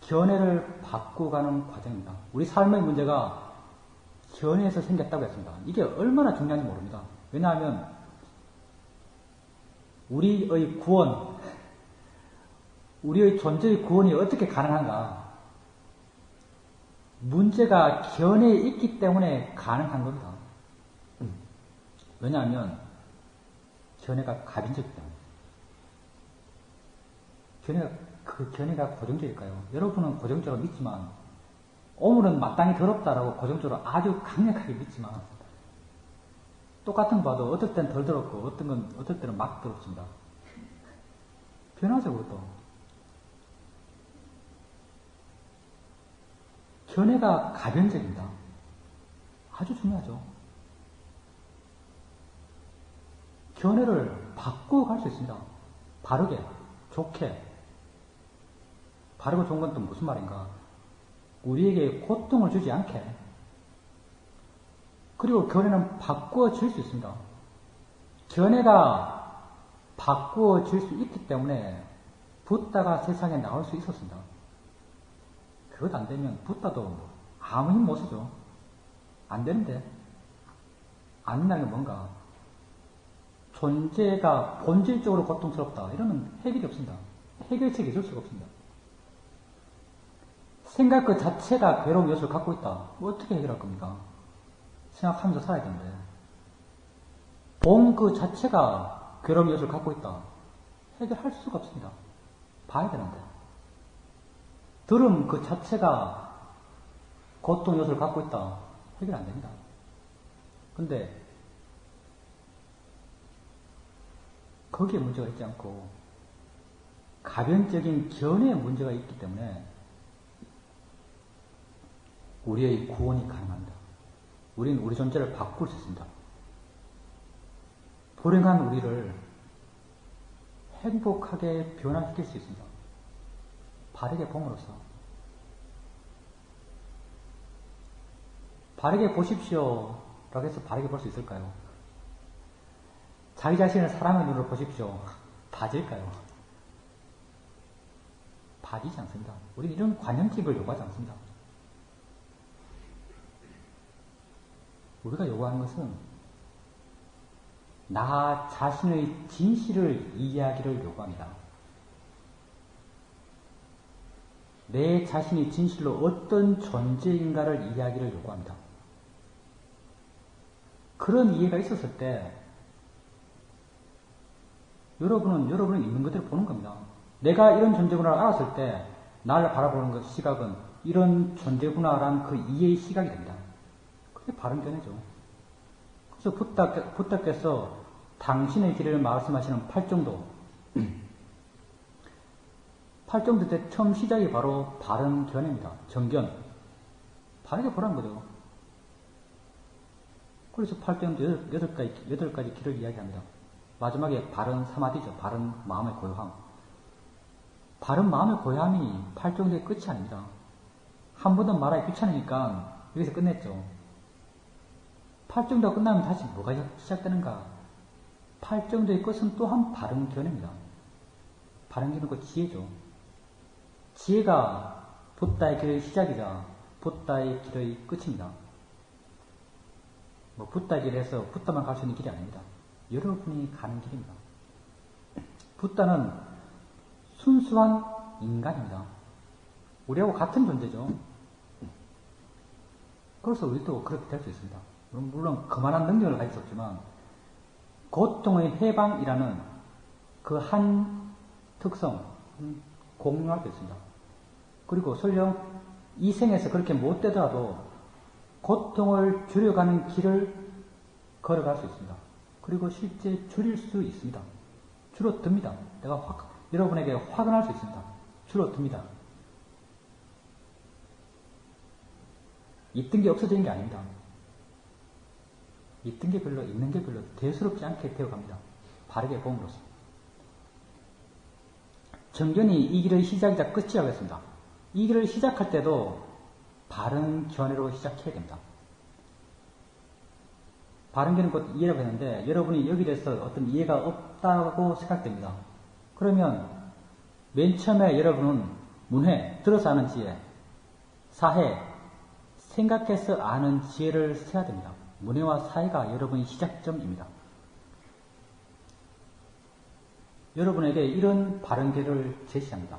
견해를 바꾸가는 과정입니다. 우리 삶의 문제가 견해에서 생겼다고 했습니다. 이게 얼마나 중요한지 모릅니다. 왜냐하면 우리의 구원, 우리의 존재의 구원이 어떻게 가능한가? 문제가 견해에 있기 때문에 가능한 겁니다. 왜냐하면 견해가 가빈적이기 때문에. 견해가 고정적일까요? 여러분은 고정적으로 믿지만 오물은 마땅히 더럽다라고 고정적으로 아주 강력하게 믿지만 똑같은 거 봐도 어떨 땐 덜 더럽고 어떨 때는 막 더럽습니다. 변하죠, 그것도. 견해가 가변적입니다. 아주 중요하죠. 견해를 바꾸어 갈 수 있습니다. 바르게, 좋게. 바르고 좋은 건 또 무슨 말인가? 우리에게 고통을 주지 않게. 그리고 견해는 바꾸어질 수 있습니다. 견해가 바꾸어질 수 있기 때문에 붓다가 세상에 나올 수 있었습니다. 그것 안 되면 붓다도 아무 힘 못 쓰죠. 안 되는데. 안 된다는 게 뭔가? 존재가 본질적으로 고통스럽다. 이러면 해결이 없습니다. 해결책이 있을 수가 없습니다. 생각 그 자체가 괴로운 요소를 갖고 있다. 뭐 어떻게 해결할 겁니까? 생각하면서 살아야 되는데. 봄 그 자체가 괴로운 요소를 갖고 있다. 해결할 수가 없습니다. 봐야 되는데. 들음 그 자체가 고통 요소를 갖고 있다. 해결 안 됩니다. 근데 거기에 문제가 있지 않고 가변적인 견해에 문제가 있기 때문에 우리의 구원이 가능합니다. 우리는 우리 존재를 바꿀 수 있습니다. 불행한 우리를 행복하게 변화시킬 수 있습니다. 바르게 봄으로써. 바르게 보십시오 라고 해서 바르게 볼 수 있을까요? 자기 자신을 사랑의 눈으로 보십시오. 봐질까요? 봐지지 않습니다. 우리는 이런 관념집을 요구하지 않습니다. 우리가 요구하는 것은 나 자신의 진실을 이해하기를 요구합니다. 내 자신이 진실로 어떤 존재인가를 이해하기를 요구합니다. 그런 이해가 있었을 때 여러분은 있는 그대로 보는 겁니다. 내가 이런 존재구나를 알았을 때 나를 바라보는 그 시각은 이런 존재구나라는 그 이해의 시각이 됩니다. 그게 바른 견해죠. 그래서 부탁께서 당신의 길을 말씀하시는 팔정도 팔정도 때 처음 시작이 바로 바른 견해입니다. 정견. 바르게 보라는 거죠. 그래서 팔정도 8가지 길을 이야기합니다. 마지막에 바른 사마디죠. 바른 마음의 고요함. 바른 마음의 고요함이 팔정도의 끝이 아닙니다. 한 번 더 말하기 귀찮으니까 여기서 끝냈죠. 팔정도가 끝나면 다시 뭐가 시작되는가? 팔정도의 끝은 또한 바른 견해입니다. 바른 견해는 그 지혜죠. 지혜가 붓다의 길의 시작이자 붓다의 길의 끝입니다. 뭐 붓다의 길에서 붓다만 갈 수 있는 길이 아닙니다. 여러분이 가는 길입니다. 붓다는 순수한 인간입니다. 우리하고 같은 존재죠. 그래서 우리도 그렇게 될 수 있습니다. 물론 그만한 능력을 가질 수 없지만 고통의 해방이라는 그 한 특성 공유할 수 있습니다. 그리고 설령 이 생에서 그렇게 못 되더라도 고통을 줄여가는 길을 걸어갈 수 있습니다. 그리고 실제 줄일 수 있습니다. 줄어듭니다. 여러분에게 확언할 수 있습니다. 줄어듭니다. 있던 게 없어지는 게 아닙니다. 있던 게 별로 있는 게 별로 대수롭지 않게 되어갑니다. 바르게 봄으로써. 정견이 이 길의 시작이자 끝이라고 했습니다. 이 길을 시작할 때도 바른 견해로 시작해야 됩니다. 바른 견해는 곧 이해라고 했는데 여러분이 여기에 대해서 어떤 이해가 없다고 생각됩니다. 그러면 맨 처음에 여러분은 문해, 들어서 아는 지혜, 사해, 생각해서 아는 지혜를 세야 됩니다. 문해와 사해가 여러분의 시작점입니다. 여러분에게 이런 바른 길을 제시합니다.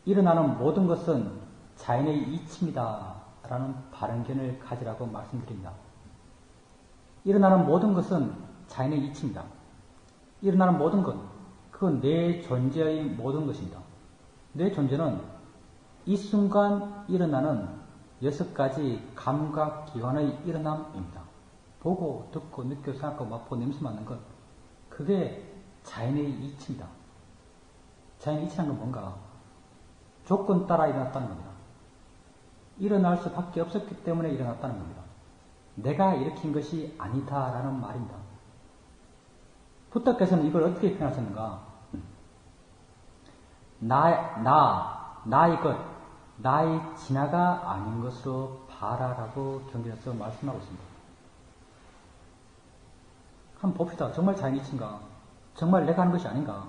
일어나는 모든 것은 자연의 이치입니다. 라는 바른 견해를 가지라고 말씀드립니다. 일어나는 모든 것은 자연의 이치입니다. 일어나는 모든 것, 그건 내 존재의 모든 것입니다. 내 존재는 이 순간 일어나는 6가지 감각기관의 일어남입니다. 보고, 듣고, 느끼고, 생각하고, 맛보고, 냄새 맡는 것, 그게 자연의 이치입니다. 자연의 이치라는 건 뭔가? 조건 따라 일어났다는 겁니다. 일어날 수밖에 없었기 때문에 일어났다는 겁니다. 내가 일으킨 것이 아니다라는 말입니다. 부처께서는 이걸 어떻게 표현하셨는가? 나의 것, 나의 진화가 아닌 것으로 봐라라고 경전에서 말씀하고 있습니다. 한번 봅시다. 정말 자연의 이치인가? 정말 내가 하는 것이 아닌가?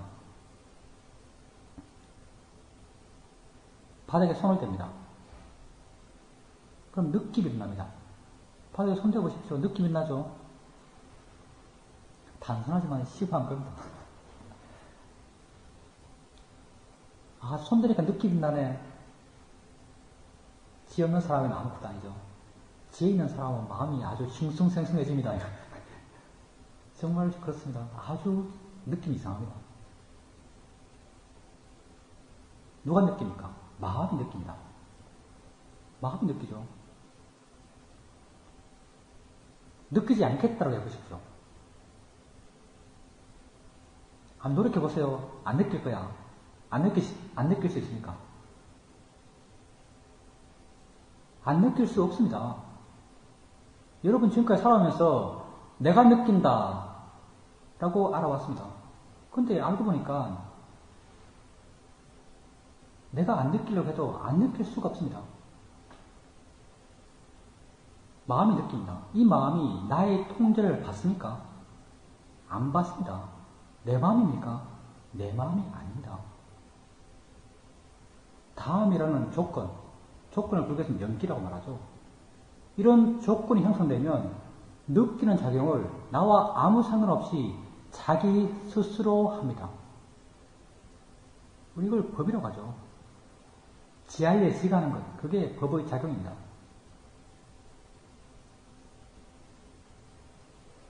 바닥에 손을 댑니다. 그럼 느낌이 납니다. 바닥에 손 대보십시오. 느낌이 나죠? 단순하지만 시부한 겁니다. 아, 손 대니까 느낌이 나네. 지혜 없는 사람은 아무것도 아니죠. 지혜 있는 사람은 마음이 아주 싱숭생숭해집니다. 정말 그렇습니다. 아주 느낌이 이상합니다. 누가 느낍니까? 마음이 느낍니다. 마음이 느끼죠. 느끼지 않겠다고 해보십시오. 한번 노력해보세요. 안 느낄 거야. 안 느낄 수 있습니까? 안 느낄 수 없습니다. 여러분 지금까지 살아오면서 내가 느낀다 라고 알아왔습니다. 근데 알고 보니까 내가 안 느끼려고 해도 안 느낄 수가 없습니다. 마음이 느낍니다. 이 마음이 나의 통제를 받습니까? 안 받습니다. 내 마음입니까? 내 마음이 아닙니다. 다음이라는 조건을 불교에서는 연기라고 말하죠. 이런 조건이 형성되면 느끼는 작용을 나와 아무 상관없이 자기 스스로 합니다. 우리 이걸 법이라고 하죠. 지하에 지가 하는 것, 그게 법의 작용입니다.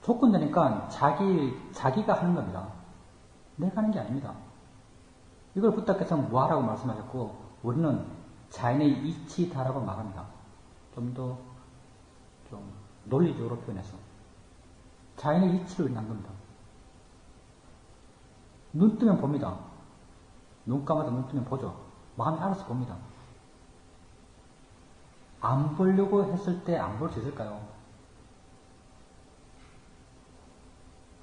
조건 되니까 자기가 하는 겁니다. 내가 하는 게 아닙니다. 이걸 부탁해서 무아라고 말씀하셨고, 우리는 자연의 이치다라고 말합니다. 좀 더 논리적으로 표현해서. 자연의 이치로 일어난 겁니다. 눈 뜨면 봅니다. 눈 감아도 눈 뜨면 보죠. 마음이 알아서 봅니다. 안 보려고 했을 때 안 볼 수 있을까요?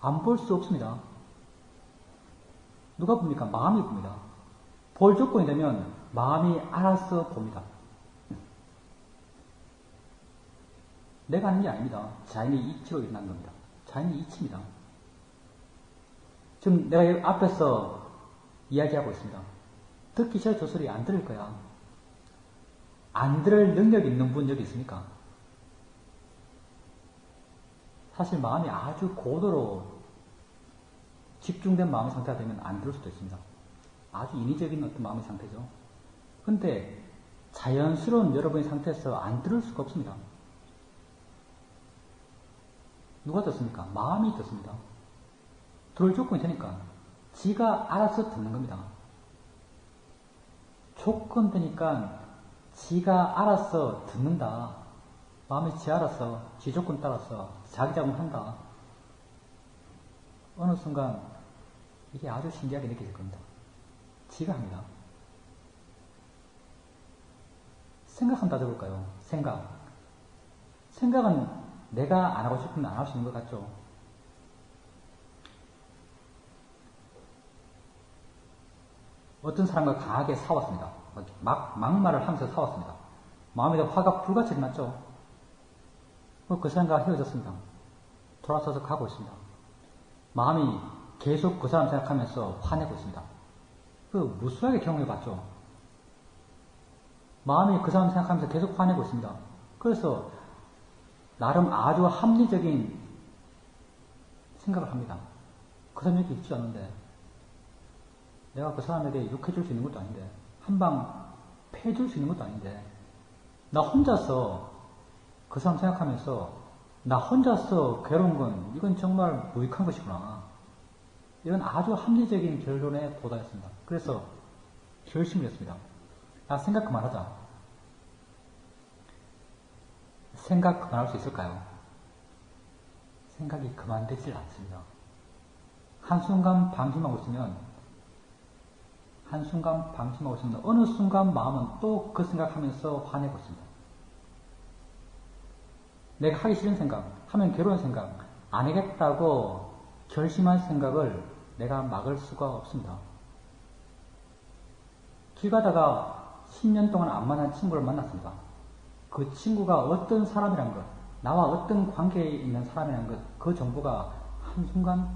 안 볼 수 없습니다. 누가 봅니까? 마음이 봅니다. 볼 조건이 되면 마음이 알아서 봅니다. 내가 하는 게 아닙니다. 자연의 이치로 일어난 겁니다. 자연의 이치입니다. 지금 내가 여기 앞에서 이야기하고 있습니다. 듣기 싫어 저 소리 안 들을 거야. 안 들을 능력이 있는 분 여기 있습니까? 사실 마음이 아주 고도로 집중된 마음의 상태가 되면 안 들을 수도 있습니다. 아주 인위적인 어떤 마음의 상태죠. 근데 자연스러운 여러분의 상태에서 안 들을 수가 없습니다. 누가 듣습니까? 마음이 듣습니다. 들을 조건이 되니까 지가 알아서 듣는 겁니다. 조건 되니까 지가 알아서 듣는다. 마음이 지 알아서 지 조건 따라서 자기 작용한다. 어느 순간 이게 아주 신기하게 느껴질 겁니다. 지가 합니다. 생각한다 해볼까요? 생각은 내가 안 하고 싶으면 안 할 수 있는 것 같죠? 어떤 사람과 강하게 싸웠습니다. 막말을 하면서 싸웠습니다. 마음에 화가 불같이 났죠? 그 사람과 헤어졌습니다. 돌아서서 가고 있습니다. 마음이 계속 그 사람 생각하면서 화내고 있습니다. 무수하게 경험해봤죠? 마음이 그 사람 생각하면서 계속 화내고 있습니다. 그래서 나름 아주 합리적인 생각을 합니다. 그 사람이 이렇게 있지 않은데 내가 그 사람에게 욕해줄 수 있는 것도 아닌데 한방 패줄 수 있는 것도 아닌데 나 혼자서 그 사람 생각하면서 나 혼자서 괴로운 건 이건 정말 무익한 것이구나. 이건 아주 합리적인 결론에 도달했습니다. 그래서 결심을 했습니다. 생각 그만하자. 생각 그만할 수 있을까요? 생각이 그만되질 않습니다. 한순간 방심하고 있으면 어느 순간 마음은 또 그 생각하면서 화내고 있습니다. 내가 하기 싫은 생각, 하면 괴로운 생각, 안 하겠다고 결심한 생각을 내가 막을 수가 없습니다. 길 가다가 10년 동안 안 만난 친구를 만났습니다. 그 친구가 어떤 사람이란 것, 나와 어떤 관계에 있는 사람이란 것, 그 정보가 한순간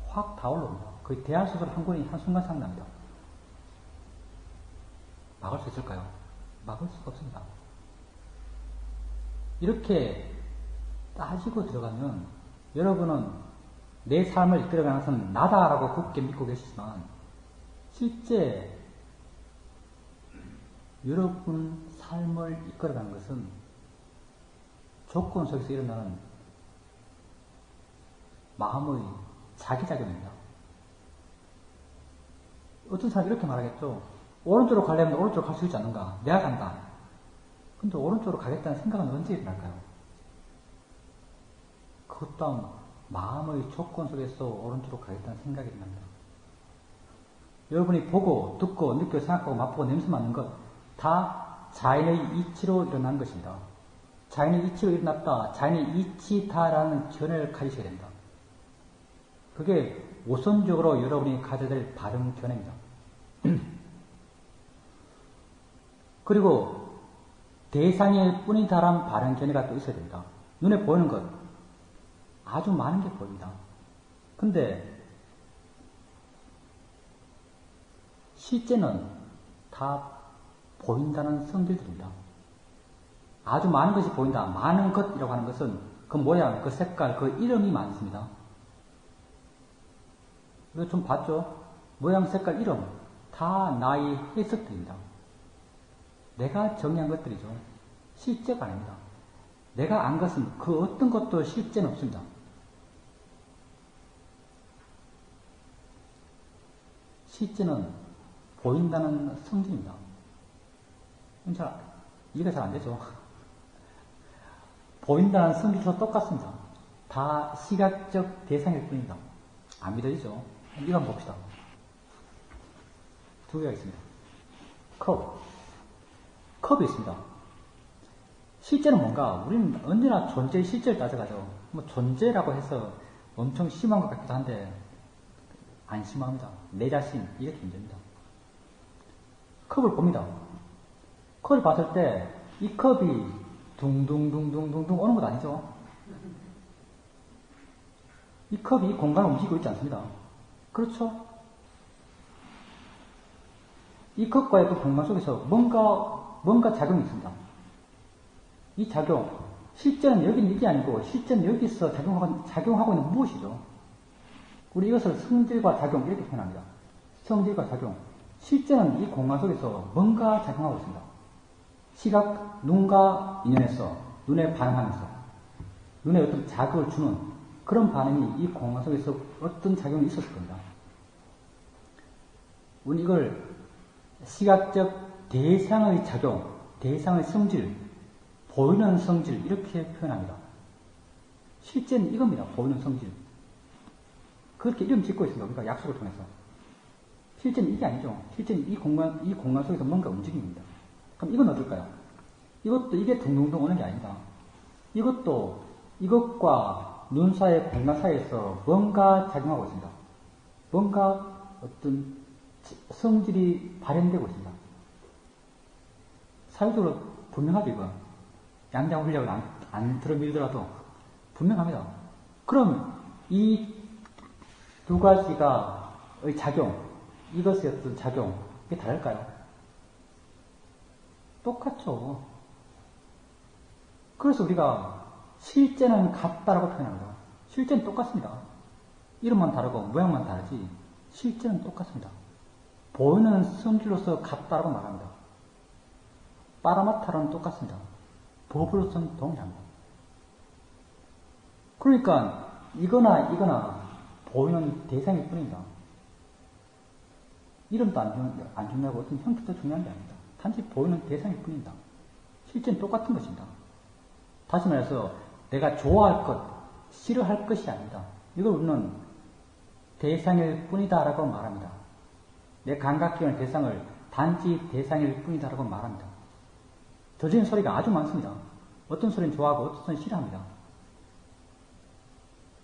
확 타올라옵니다. 그 대한소설 한 권이 한순간 생각납니다. 막을 수 있을까요? 막을 수가 없습니다. 이렇게 따지고 들어가면 여러분은 내 삶을 이끌어가는 것은 나다라고 굳게 믿고 계시지만 실제 여러분 삶을 이끌어가는 것은 조건 속에서 일어나는 마음의 자기작용입니다. 어떤 사람이 이렇게 말하겠죠. 오른쪽으로 가려면 오른쪽으로 갈 수 있지 않는가? 내가 간다. 근데 오른쪽으로 가겠다는 생각은 언제 일어날까요? 그것 또한 마음의 조건 속에서 오른쪽으로 가겠다는 생각이 일어납니다. 여러분이 보고, 듣고, 느끼고, 생각하고, 맛보고, 냄새 맡는 것 다 자연의 이치로 일어난 것입니다. 자연의 이치로 일어났다, 자연의 이치다라는 견해를 가지셔야 됩니다. 그게 우선적으로 여러분이 가져야 될 바른 견해입니다. 그리고 대상일 뿐이다란 바른 견해가 또 있어야 됩니다. 눈에 보이는 것 아주 많은 게 보입니다. 근데 실제는 다 보인다는 성질들입니다. 아주 많은 것이 보인다. 많은 것이라고 하는 것은 그 모양, 그 색깔, 그 이름이 많습니다. 이거 좀 봤죠? 모양, 색깔, 이름 다 나의 해석들입니다. 내가 정의한 것들이죠. 실제가 아닙니다. 내가 안 것은 그 어떤 것도 실제는 없습니다. 실제는 보인다는 성질입니다. 이해가 잘 안 되죠. 보인다는 성질도 똑같습니다. 다 시각적 대상일 뿐입니다. 안 믿어지죠? 이거 한번 봅시다. 두 개가 있습니다. 컵이 있습니다. 실제는 뭔가 우리는 언제나 존재의 실제를 따져가죠. 뭐 존재라고 해서 엄청 심한 것 같기도 한데 안 심합니다. 내 자신 이렇게 문제입니다. 컵을 봅니다. 컵을 봤을 때 이 컵이 둥둥둥둥둥둥 오는 것 아니죠? 이 컵이 공간을 움직이고 있지 않습니다. 그렇죠? 이 컵과의 그 공간 속에서 뭔가 작용이 있습니다. 이 작용, 실제는 여기는 이게 아니고 실제는 여기서 작용하고 있는 무엇이죠? 우리 이것을 성질과 작용 이렇게 표현합니다. 성질과 작용. 실제는 이 공간 속에서 뭔가 작용하고 있습니다. 시각, 눈과 인연해서 눈에 반응하면서 눈에 어떤 자극을 주는 그런 반응이 이 공간 속에서 어떤 작용이 있었을 겁니다. 우리 이걸 시각적 대상의 작용, 대상의 성질, 보이는 성질 이렇게 표현합니다. 실제는 이겁니다. 보이는 성질. 그렇게 이름 짓고 있습니다. 우리가 약속을 통해서. 실제는 이게 아니죠. 실제는 이 공간 속에서 뭔가 움직입니다. 그럼 이건 어떨까요? 이게 둥둥둥 오는 게 아니다. 이것도 이것과 눈 사이의 공간 사이에서 뭔가 작용하고 있습니다. 뭔가 어떤 성질이 발현되고 있습니다. 사회적으로 분명하죠, 이건. 양장 훈련을 안 들어밀더라도 분명합니다. 그럼 이 두 가지가의 작용, 이것의 어떤 작용, 이게 다를까요? 똑같죠. 그래서 우리가 실제는 같다라고 표현합니다. 실제는 똑같습니다. 이름만 다르고 모양만 다르지 실제는 똑같습니다. 보이는 성질로서 같다라고 말합니다. 파라마타로는 똑같습니다. 법으로서는 동일합니다. 그러니까 이거나 보이는 대상일 뿐입니다. 이름도 안 중요하고 어떤 형태도 중요한 게 아닙니다. 단지 보이는 대상일 뿐입니다. 실제는 똑같은 것입니다. 다시 말해서 내가 좋아할 것, 싫어할 것이 아닙니다. 이걸 우리는 대상일 뿐이다라고 말합니다. 내 감각기관의 대상을 단지 대상일 뿐이다라고 말합니다. 들리는 소리가 아주 많습니다. 어떤 소리는 좋아하고 어떤 소리는 싫어합니다.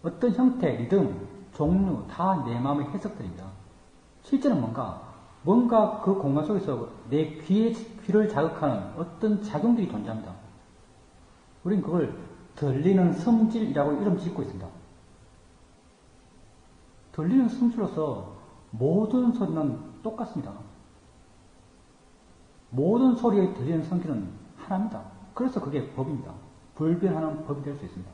어떤 형태, 리듬, 종류 다 내 마음의 해석들입니다. 실제는 뭔가 그 공간 속에서 내 귀를 자극하는 어떤 작용들이 존재합니다. 우리는 그걸 들리는 성질이라고 이름 짓고 있습니다. 들리는 성질로서 모든 소리는 똑같습니다. 모든 소리에 들리는 성질은 하나입니다. 그래서 그게 법입니다. 불변하는 법이 될 수 있습니다.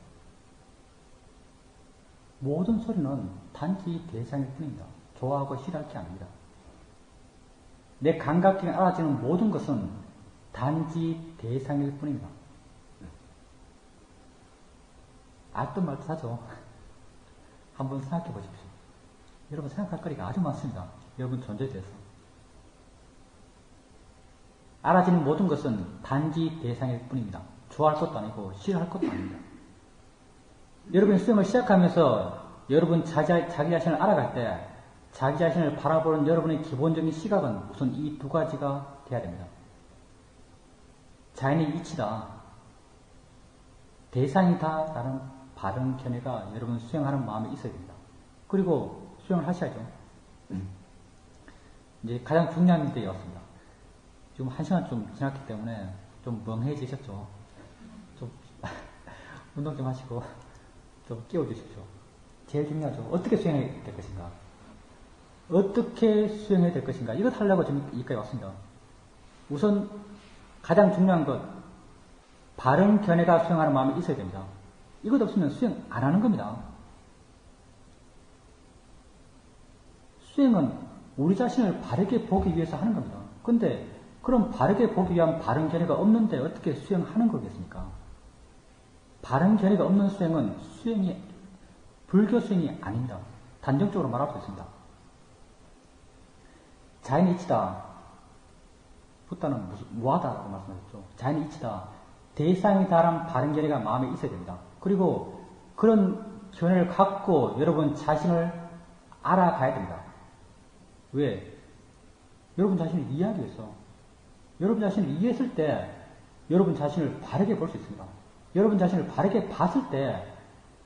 모든 소리는 단지 대상일 뿐입니다. 좋아하고 싫어할 게 아닙니다. 내 감각기에 알아지는 모든 것은 단지 대상일 뿐입니다. 알듯 말듯 하죠. 한번 생각해 보십시오. 여러분 생각할 거리가 아주 많습니다. 여러분 존재에 대해서. 알아지는 모든 것은 단지 대상일 뿐입니다. 좋아할 것도 아니고 싫어할 것도 아닙니다. 여러분이 수행을 시작하면서 여러분 자기 자신을 알아갈 때 자기 자신을 바라보는 여러분의 기본적인 시각은 우선 이 두 가지가 돼야 됩니다. 자연의 이치다, 대상이다 라는 바른 견해가 여러분 수행하는 마음에 있어야 됩니다. 그리고 수행을 하셔야죠. 이제 가장 중요한 때에 왔습니다. 지금 1시간 좀 지났기 때문에 좀 멍해지셨죠? 좀 운동 좀 하시고 좀 깨워주십시오. 제일 중요하죠. 어떻게 수행해야 될 것인가? 어떻게 수행해야 될 것인가? 이것 하려고 지금 여기까지 왔습니다. 우선 가장 중요한 것, 바른 견해가 수행하는 마음이 있어야 됩니다. 이것 없으면 수행 안 하는 겁니다. 수행은 우리 자신을 바르게 보기 위해서 하는 겁니다. 근데 그럼 바르게 보기 위한 바른 견해가 없는데 어떻게 수행하는 거겠습니까? 바른 견해가 없는 수행은 불교 수행이 아닙니다. 단정적으로 말할 수 있습니다. 자연의 이치다. 부다는 무하다라고 말씀하셨죠. 자연의 이치다. 대상이다라는 바른 견해가 마음에 있어야 됩니다. 그리고 그런 견해를 갖고 여러분 자신을 알아가야 됩니다. 왜? 여러분 자신을 이해하기 위해서. 여러분 자신을 이해했을 때 여러분 자신을 바르게 볼 수 있습니다. 여러분 자신을 바르게 봤을 때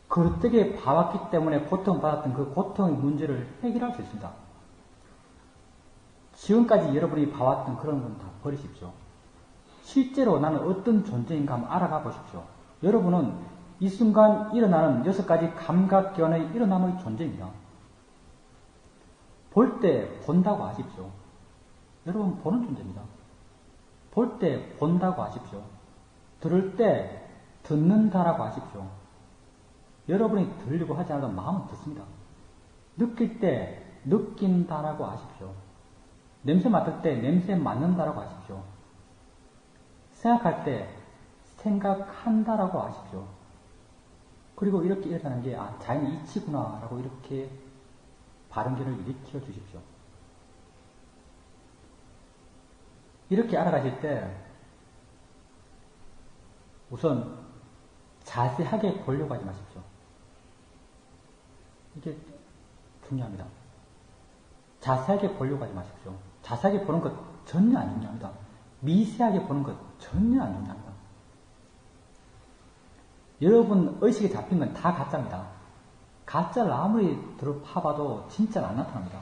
그릇되게 봐왔기 때문에 고통받았던 그 고통의 문제를 해결할 수 있습니다. 지금까지 여러분이 봐왔던 그런 건 다 버리십시오. 실제로 나는 어떤 존재인가 한번 알아가 보십시오. 여러분은 이 순간 일어나는 6가지 감각견의 일어남의 존재입니다. 볼 때 본다고 아십시오. 여러분 보는 존재입니다. 볼 때 본다고 아십시오. 들을 때 듣는다라고 아십시오. 여러분이 들으려고 하지 않아도 마음은 듣습니다. 느낄 때 느낀다라고 아십시오. 냄새 맡을 때 냄새 맡는다라고 아십시오. 생각할 때 생각한다라고 아십시오. 그리고 이렇게 일어나는 게 자연의 이치구나 라고 이렇게 바른 견해를 일으켜 주십시오. 이렇게 알아가실 때 우선 자세하게 보려고 하지 마십시오. 이게 중요합니다. 자세하게 보려고 하지 마십시오. 자세하게 보는 것 전혀 안 중요합니다. 미세하게 보는 것 전혀 안 중요합니다. 여러분 의식에 잡힌 건 다 가짜입니다. 가짜를 아무리 파봐도 진짜는 안 나타납니다.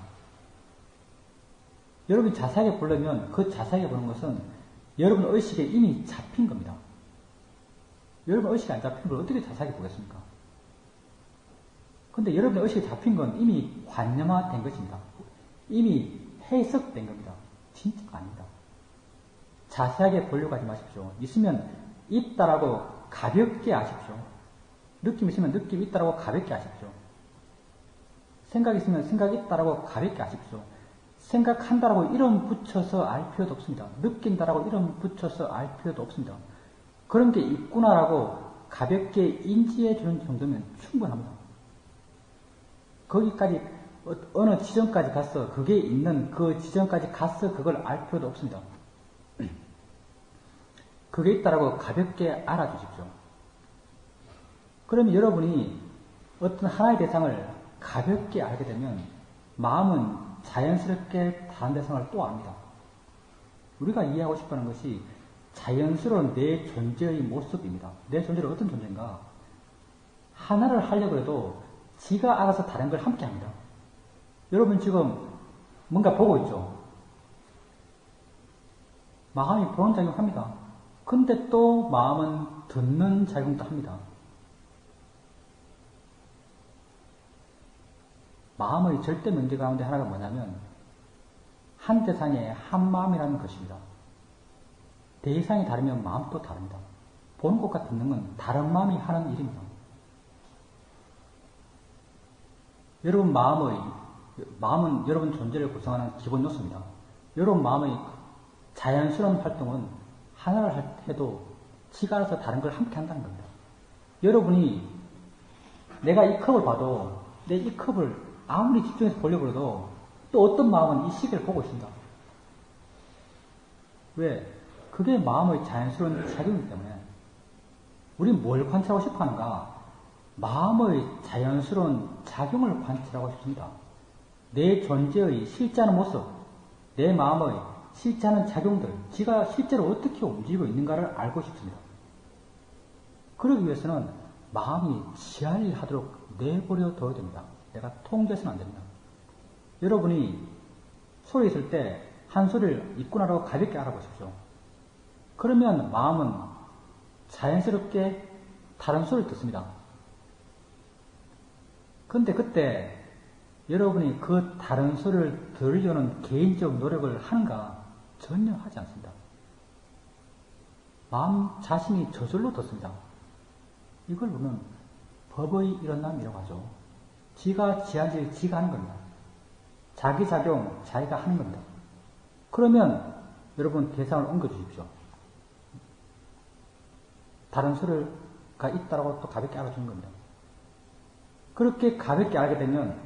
여러분이 자세하게 보려면 그 자세하게 보는 것은 여러분 의식에 이미 잡힌 겁니다. 여러분 의식이 안 잡힌 걸 어떻게 자세하게 보겠습니까? 근데 여러분 의식에 잡힌 건 이미 관념화된 것입니다. 이미 해석된 겁니다. 진짜가 아닙니다. 자세하게 보려고 하지 마십시오. 있으면 있다라고 가볍게 아십시오. 느낌 있으면 느낌 있다라고 가볍게 아십시오. 생각 있으면 생각 있다라고 가볍게 아십시오. 생각한다라고 이름 붙여서 알 필요도 없습니다. 느낀다라고 이름 붙여서 알 필요도 없습니다. 그런 게 있구나라고 가볍게 인지해 주는 정도면 충분합니다. 거기까지 어느 지점까지 가서 그게 있는 그 지점까지 가서 그걸 알 필요도 없습니다. 그게 있다라고 가볍게 알아주십시오. 그러면 여러분이 어떤 하나의 대상을 가볍게 알게 되면 마음은 자연스럽게 다른 대상을 또 압니다. 우리가 이해하고 싶어하는 것이 자연스러운 내 존재의 모습입니다. 내 존재는 어떤 존재인가? 하나를 하려고 해도 지가 알아서 다른 걸 함께 합니다. 여러분 지금 뭔가 보고 있죠? 마음이 보는 작용합니다. 근데 또 마음은 듣는 작용도 합니다. 마음의 절대 명제 가운데 하나가 뭐냐면 한 대상에 한 마음이라는 것입니다. 대상이 다르면 마음도 다릅니다. 보는 것과 듣는 건 다른 마음이 하는 일입니다. 여러분 마음은 여러분 존재를 구성하는 기본 요소입니다. 여러분 마음의 자연스러운 활동은 하나를 해도 지가 알아서 다른 걸 함께 한다는 겁니다. 여러분이 내가 이 컵을 봐도 내 이 컵을 아무리 집중해서 보려고 해도 또 어떤 마음은 이 시계를 보고 있습니다. 왜? 그게 마음의 자연스러운 작용이기 때문에 우리는 뭘 관찰하고 싶어 하는가? 마음의 자연스러운 작용을 관찰하고 싶습니다. 내 존재의 실제하는 모습, 내 마음의 실제하는 작용들, 지가 실제로 어떻게 움직이고 있는가를 알고 싶습니다. 그러기 위해서는 마음이 지할 일 하도록 내버려 둬야 됩니다. 내가 통제해서는 안 됩니다. 여러분이 소리 있을 때 한 소리를 있구나라고 가볍게 알아보십시오. 그러면 마음은 자연스럽게 다른 소리를 듣습니다. 근데 그때 여러분이 그 다른 소리를 들으려는 개인적 노력을 하는가? 전혀 하지 않습니다. 마음 자신이 저절로 듣습니다. 이걸 보면 법의 일어남이라고 하죠. 지가 지한 일 지가 하는 겁니다. 자기 작용 자기가 하는 겁니다. 그러면 여러분 대상을 옮겨주십시오. 다른 소리가 있다라고 또 가볍게 알아주는 겁니다. 그렇게 가볍게 알게 되면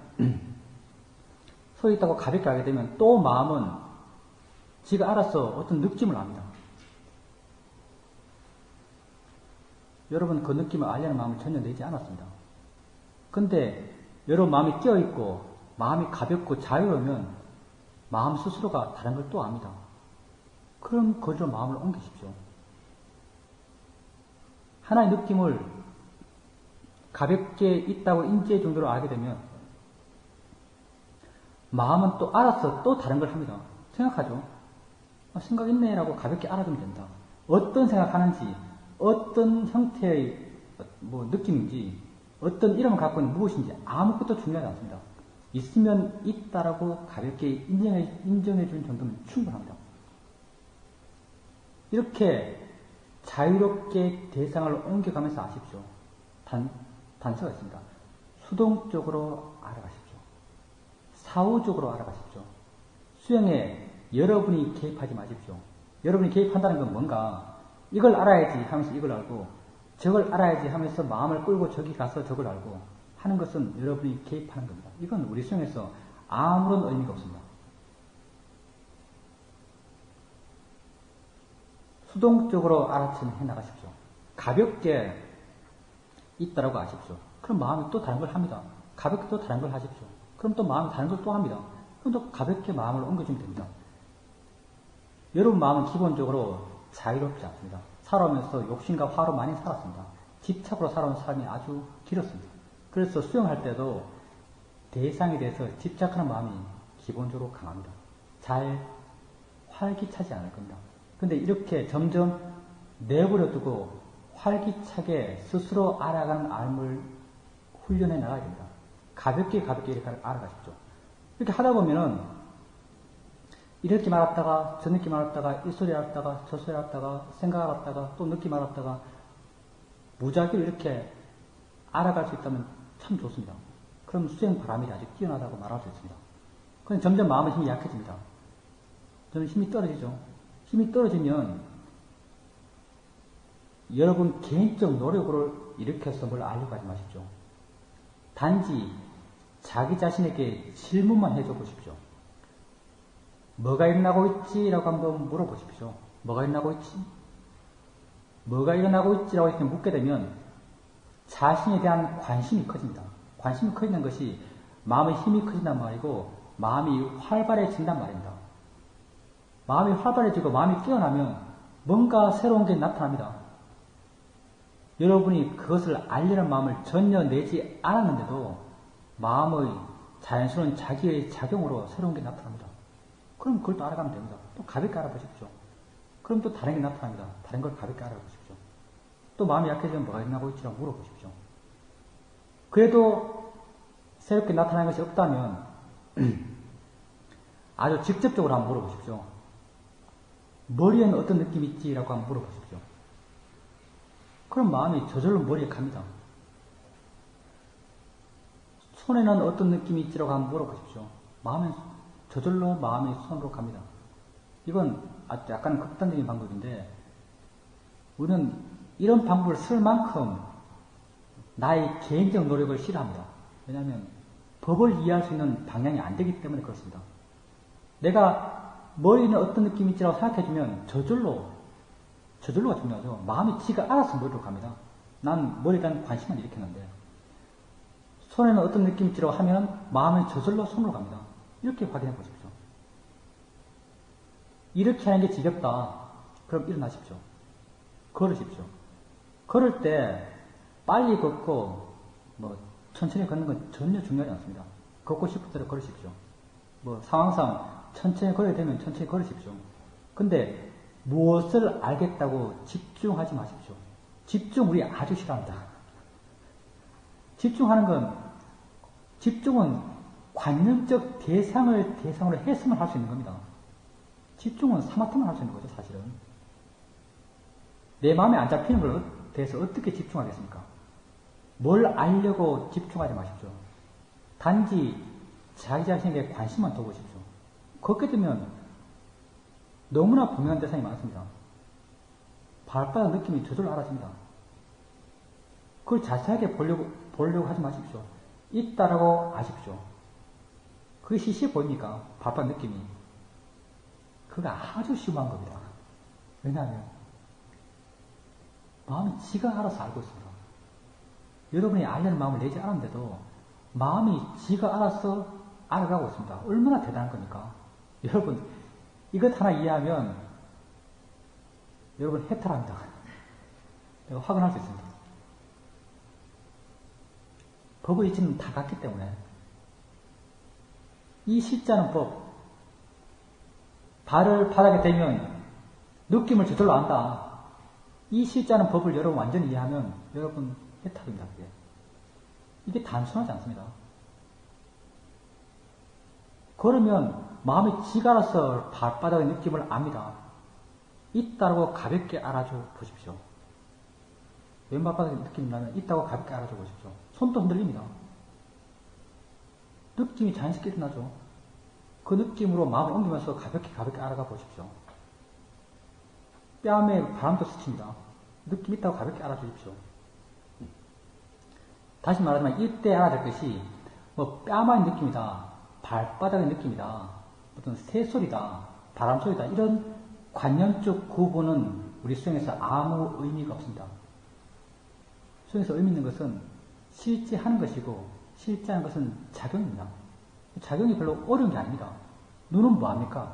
소리 있다고 가볍게 알게 되면 또 마음은 지가 알아서 어떤 느낌을 압니다. 여러분 그 느낌을 알려는 마음을 전혀 내지 않았습니다. 근데 여러분 마음이 깨어있고 마음이 가볍고 자유로우면 마음 스스로가 다른 걸 또 압니다. 그럼 그걸로 마음을 옮기십시오. 하나의 느낌을 가볍게 있다고 인지할 정도로 알게 되면 마음은 또 알아서 또 다른 걸 합니다. 생각하죠. 생각 있네라고 가볍게 알아두면 된다. 어떤 생각하는지, 어떤 형태의 느낌인지, 어떤 이름을 갖고 있는 무엇인지 아무것도 중요하지 않습니다. 있으면 있다라고 가볍게 인정해 주는 정도면 충분합니다. 이렇게 자유롭게 대상을 옮겨가면서 아십시오. 단서가 있습니다. 수동적으로 알아가십시오. 사후적으로 알아가십시오. 수행에 여러분이 개입하지 마십시오. 여러분이 개입한다는 건 뭔가 이걸 알아야지 하면서 이걸 알고 저걸 알아야지 하면서 마음을 끌고 저기 가서 저걸 알고 하는 것은 여러분이 개입하는 겁니다. 이건 우리 수행에서 아무런 의미가 없습니다. 수동적으로 알아채는 해나가십시오. 가볍게 있다라고 아십시오. 그럼 마음이 또 다른 걸 합니다. 가볍게 또 다른 걸 하십시오. 그럼 또 마음이 다른 걸 또 합니다. 그럼 또 가볍게 마음을 옮겨주면 됩니다. 여러분 마음은 기본적으로 자유롭지 않습니다. 살아오면서 욕심과 화로 많이 살았습니다. 집착으로 살아온 사람이 아주 길었습니다. 그래서 수영할 때도 대상에 대해서 집착하는 마음이 기본적으로 강합니다. 잘 활기차지 않을 겁니다. 근데 이렇게 점점 내버려 두고 활기차게 스스로 알아가는 삶을 훈련해 나가야 됩니다. 가볍게 이렇게 알아가십시오. 이렇게 하다 보면은 이런 느낌 알았다가 저 느낌 알았다가 이 소리 알았다가 저 소리 알았다가 생각 알았다가 또 느낌 알았다가 무작위로 이렇게 알아갈 수 있다면 참 좋습니다. 그럼 수행 바람이 아주 뛰어나다고 말할 수 있습니다. 그럼 점점 마음의 힘이 약해집니다. 점점 힘이 떨어지죠. 힘이 떨어지면 여러분 개인적 노력을 일으켜서 뭘 알려고 하지 마십시오. 단지 자기 자신에게 질문만 해줘 보십시오. 뭐가 일어나고 있지? 라고 한번 물어보십시오. 뭐가 일어나고 있지? 뭐가 일어나고 있지라고 이렇게 묻게 되면 자신에 대한 관심이 커집니다. 관심이 커지는 것이 마음의 힘이 커진단 말이고 마음이 활발해진단 말입니다. 마음이 활발해지고 마음이 깨어나면 뭔가 새로운 게 나타납니다. 여러분이 그것을 알려는 마음을 전혀 내지 않았는데도 마음의 자연스러운 자기의 작용으로 새로운 게 나타납니다. 그럼 그걸 또 알아가면 됩니다. 또 가볍게 알아보십시오. 그럼 또 다른 게 나타납니다. 다른 걸 가볍게 알아보십시오. 또 마음이 약해지면 뭐가 일어나고 있지라고 물어보십시오. 그래도 새롭게 나타나는 것이 없다면 아주 직접적으로 한번 물어보십시오. 머리에는 어떤 느낌이 있지라고 한번 물어보십시오. 그럼 마음이 저절로 머리에 갑니다. 손에는 어떤 느낌이 있지라고 한번 물어보십시오. 마음은 저절로 마음이 손으로 갑니다. 이건 아주 약간 극단적인 방법인데 우리는 이런 방법을 쓸 만큼 나의 개인적 노력을 싫어합니다. 왜냐하면 법을 이해할 수 있는 방향이 안 되기 때문에 그렇습니다. 내가 머리는 어떤 느낌이 있지라고 생각해주면 저절로가 중요하죠. 마음이 지가 알아서 머리로 갑니다. 난 머리에 대한 관심만 일으켰는데 손에는 어떤 느낌이 있지라고 하면 마음이 저절로 손으로 갑니다. 이렇게 확인해 보십시오. 이렇게 하는 게 지겹다. 그럼 일어나십시오. 걸으십시오. 걸을 때 빨리 걷고 천천히 걷는 건 전혀 중요하지 않습니다. 걷고 싶을 대로 걸으십시오. 상황상 천천히 걸어야 되면 천천히 걸으십시오. 근데 무엇을 알겠다고 집중하지 마십시오. 집중 우리 아주 싫어합니다. 집중은 관념적 대상으로 했으면 할 수 있는 겁니다. 집중은 사마트만 할 수 있는 거죠, 사실은. 내 마음에 안 잡히는 걸 대해서 어떻게 집중하겠습니까? 뭘 알려고 집중하지 마십시오. 단지 자기 자신에게 관심만 둬보십시오. 그렇게 되면 너무나 분명한 대상이 많습니다. 발바닥 느낌이 저절로 알아집니다. 그걸 자세하게 보려고 하지 마십시오. 있다라고 아십시오. 그게 시시해 보입니까? 발바닥 느낌이. 그거 아주 심한 겁니다. 왜냐하면 마음이 지가 알아서 알고 있습니다. 여러분이 알려는 마음을 내지 않았는데도 마음이 지가 알아서 알아가고 있습니다. 얼마나 대단한 겁니까? 여러분 이것 하나 이해하면 여러분 해탈합니다. 내가 확인할 수 있습니다. 법의 이치는 다 같기 때문에 이 십자는 법 발을 바닥에 대면 느낌을 저절로 안다. 이 십자는 법을 여러분 완전히 이해하면 여러분 해탈입니다. 이게 단순하지 않습니다. 그러면 마음이 지가 알아서 발바닥의 느낌을 압니다. 있다고 가볍게 알아줘 보십시오. 왼발바닥에 느낌이 나면 있다고 가볍게 알아줘 보십시오. 손도 흔들립니다. 느낌이 자연스럽게 일어나죠. 그 느낌으로 마음을 옮기면서 가볍게 알아가 보십시오. 뺨에 바람도 스칩니다. 느낌 있다고 가볍게 알아주십시오. 다시 말하자면 이때 알아야 될 것이 뺨의 느낌이다, 발바닥의 느낌이다, 어떤 새소리다, 바람소리다, 이런 관념적 구분은 우리 수행에서 아무 의미가 없습니다. 수행에서 의미 있는 것은 실제 하는 것이고 실제 하는 것은 작용입니다. 작용이 별로 어려운 게 아닙니다. 눈은 뭐합니까?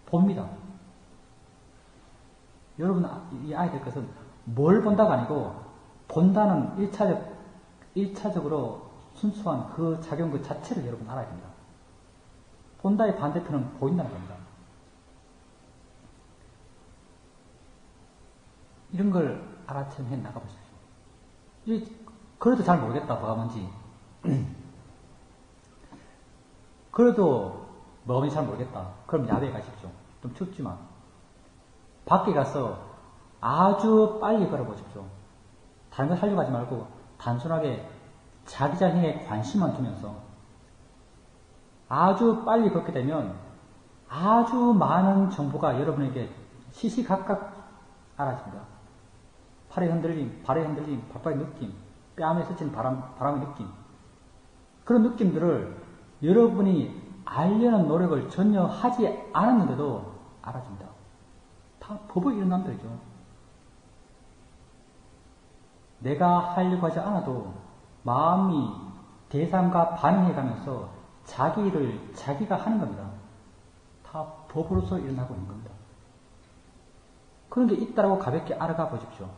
봅니다. 여러분 이 아야 될 것은 뭘 본다가 아니고 본다는 1차적으로 순수한 그 작용 그 자체를 여러분 알아야 됩니다. 본다의 반대편은 보인다는 겁니다. 이런 걸 알아채해 나가보십시오. 그래도 잘 모르겠다, 뭐가 뭔지. 그래도 뭐가 뭔지 잘 모르겠다. 그럼 야외에 가십시오. 좀 춥지만. 밖에 가서 아주 빨리 걸어보십시오. 다른 거 하려고 하지 말고 단순하게 자기 자신에 관심만 두면서 아주 빨리 걷게 되면 아주 많은 정보가 여러분에게 시시각각 알아집니다. 팔의 흔들림, 발의 흔들림, 발바의 느낌, 뺨에 스치는 바람의 느낌. 그런 느낌들을 여러분이 알려는 노력을 전혀 하지 않았는데도 알아줍니다. 다 법의 이런 남들이죠. 내가 하려고 하지 않아도 마음이 대상과 반응해가면서 자기 일을 자기가 하는 겁니다. 다 법으로서 일어나고 있는 겁니다. 그런 게 있다라고 가볍게 알아가 보십시오.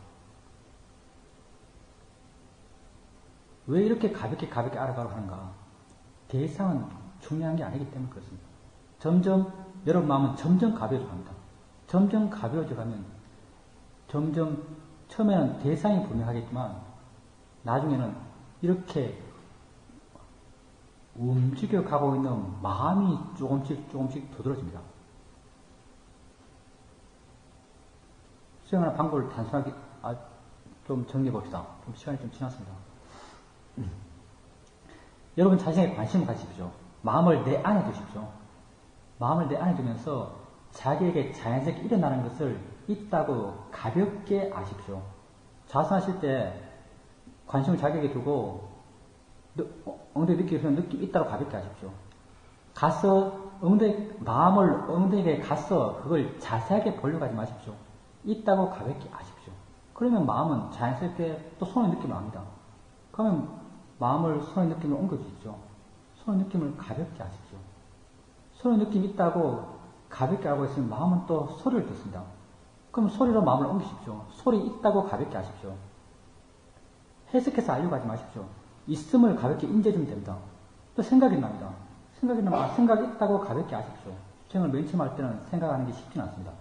왜 이렇게 가볍게 알아가려고 하는가? 대상은 중요한 게 아니기 때문에 그렇습니다. 점점 여러분 마음은 점점 가벼워져 갑니다. 점점 가벼워져 가면 점점 처음에는 대상이 분명하겠지만 나중에는 이렇게 움직여 가고 있는 마음이 조금씩 두드러집니다. 수행하는 방법을 단순하게 좀 정리해 봅시다. 좀 시간이 좀 지났습니다. 여러분 자신에게 관심을 가지십시오. 마음을 내 안에 두십시오. 마음을 내 안에 두면서 자기에게 자연스럽게 일어나는 것을 있다고 가볍게 아십시오. 좌선하실 때 관심을 자기에게 두고 엉덩이 느끼는 느낌 있다고 가볍게 하십시오. 가서 마음을 엉덩이에 가서 그걸 자세하게 보려고 하지 마십시오. 있다고 가볍게 아십시오. 그러면 마음은 자연스럽게 또 손의 느낌을 압니다. 그러면 마음을 손의 느낌으로 옮겨주십시오. 손의 느낌을 가볍게 하십시오. 손의 느낌이 있다고 가볍게 알고 있으면 마음은 또 소리를 듣습니다. 그럼 소리로 마음을 옮기십시오. 소리 있다고 가볍게 하십시오. 해석해서 알려고 하지 마십시오. 있음을 가볍게 인지해주면 됩니다. 또 생각이 납니다. 생각이 나면 생각이 있다고 가볍게 아십시오. 수행을 맨 처음 할 때는 생각하는 게 쉽지는 않습니다.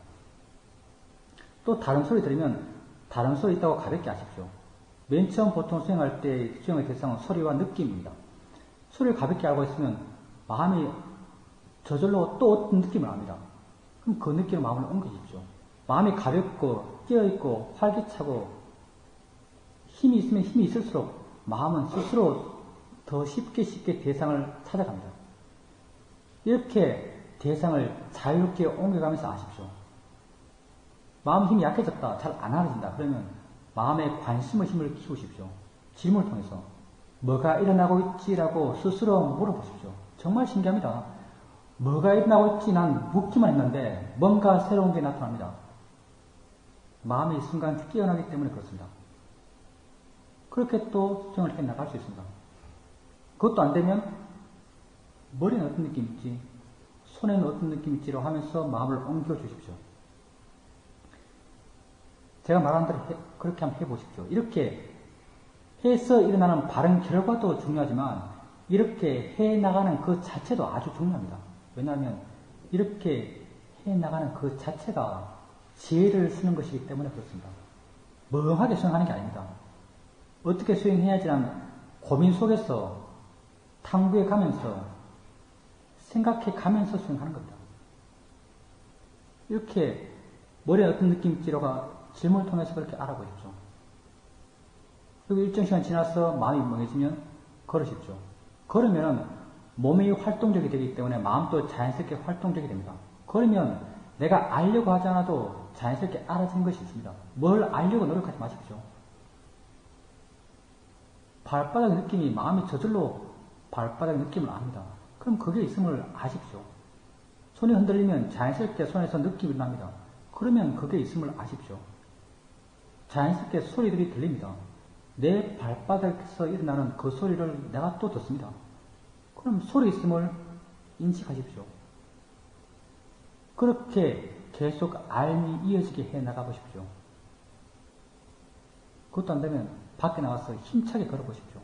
또 다른 소리 들으면 다른 소리 있다고 가볍게 아십시오. 맨 처음 보통 수행할 때 수행의 대상은 소리와 느낌입니다. 소리를 가볍게 알고 있으면 마음이 저절로 또 어떤 느낌을 압니다. 그럼 그 느낌으로 마음을 옮기십시오. 마음이 가볍고 깨어있고 활기차고 힘이 있으면 힘이 있을수록 마음은 스스로 더 쉽게 대상을 찾아갑니다. 이렇게 대상을 자유롭게 옮겨가면서 아십시오. 마음 힘이 약해졌다, 잘 안 알아진다. 그러면 마음에 관심의 힘을 키우십시오. 질문을 통해서 뭐가 일어나고 있지라고 스스로 물어보십시오. 정말 신기합니다. 뭐가 일어나고 있지 난 묻기만 했는데 뭔가 새로운 게 나타납니다. 마음이 순간 깨어나기 때문에 그렇습니다. 그렇게 또 수행을 해 나갈 수 있습니다. 그것도 안 되면 머리는 어떤 느낌이 있지, 손에는 어떤 느낌이 있지라고 하면서 마음을 옮겨 주십시오. 제가 말한 대로 그렇게 한번 해보십시오. 이렇게 해서 일어나는 바른 결과도 중요하지만 이렇게 해나가는 그 자체도 아주 중요합니다. 왜냐하면 이렇게 해나가는 그 자체가 지혜를 쓰는 것이기 때문에 그렇습니다. 멍하게 수행하는 게 아닙니다. 어떻게 수행해야지라는 고민 속에서 탐구해 가면서 생각해 가면서 수행하는 겁니다. 이렇게 머리에 어떤 느낌일지라고 질문을 통해서 그렇게 알아보십시오. 그리고 일정 시간 지나서 마음이 멍해지면 걸으십시오. 걸으면 몸이 활동적이 되기 때문에 마음도 자연스럽게 활동적이 됩니다. 걸으면 내가 알려고 하지 않아도 자연스럽게 알아지는 것이 있습니다. 뭘 알려고 노력하지 마십시오. 발바닥 느낌이 마음이 저절로 발바닥 느낌을 압니다. 그럼 그게 있음을 아십시오. 손이 흔들리면 자연스럽게 손에서 느낌이 납니다. 그러면 그게 있음을 아십시오. 자연스럽게 소리들이 들립니다. 내 발바닥에서 일어나는 그 소리를 내가 또 듣습니다. 그럼 소리 있음을 인식하십시오. 그렇게 계속 알미 이어지게 해 나가보십시오. 그것도 안 되면 밖에 나가서 힘차게 걸어보십시오.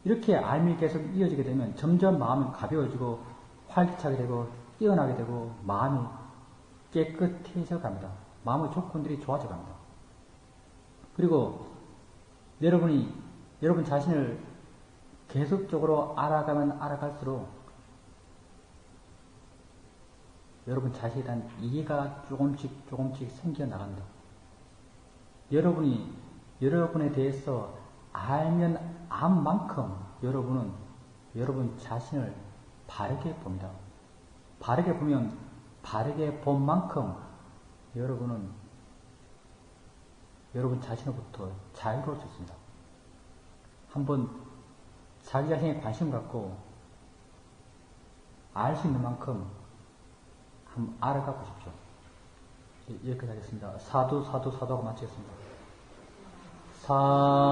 이렇게 알미 계속 이어지게 되면 점점 마음이 가벼워지고 활기차게 되고 뛰어나게 되고 마음이 깨끗해져 갑니다. 마음의 조건들이 좋아져 갑니다. 그리고 여러분 자신을 계속적으로 알아가면 알아갈수록 여러분 자신에 대한 이해가 조금씩 생겨나간다. 여러분이 여러분에 대해서 알면 안 만큼 여러분은 여러분 자신을 바르게 봅니다. 바르게 보면 바르게 본 만큼 여러분은 여러분 자신으로부터 자유로울 수 있습니다. 한번 자기 자신에 관심 갖고 알 수 있는 만큼 한번 알아가 보십시오. 여기까지 하겠습니다. 사두하고 마치겠습니다. 사두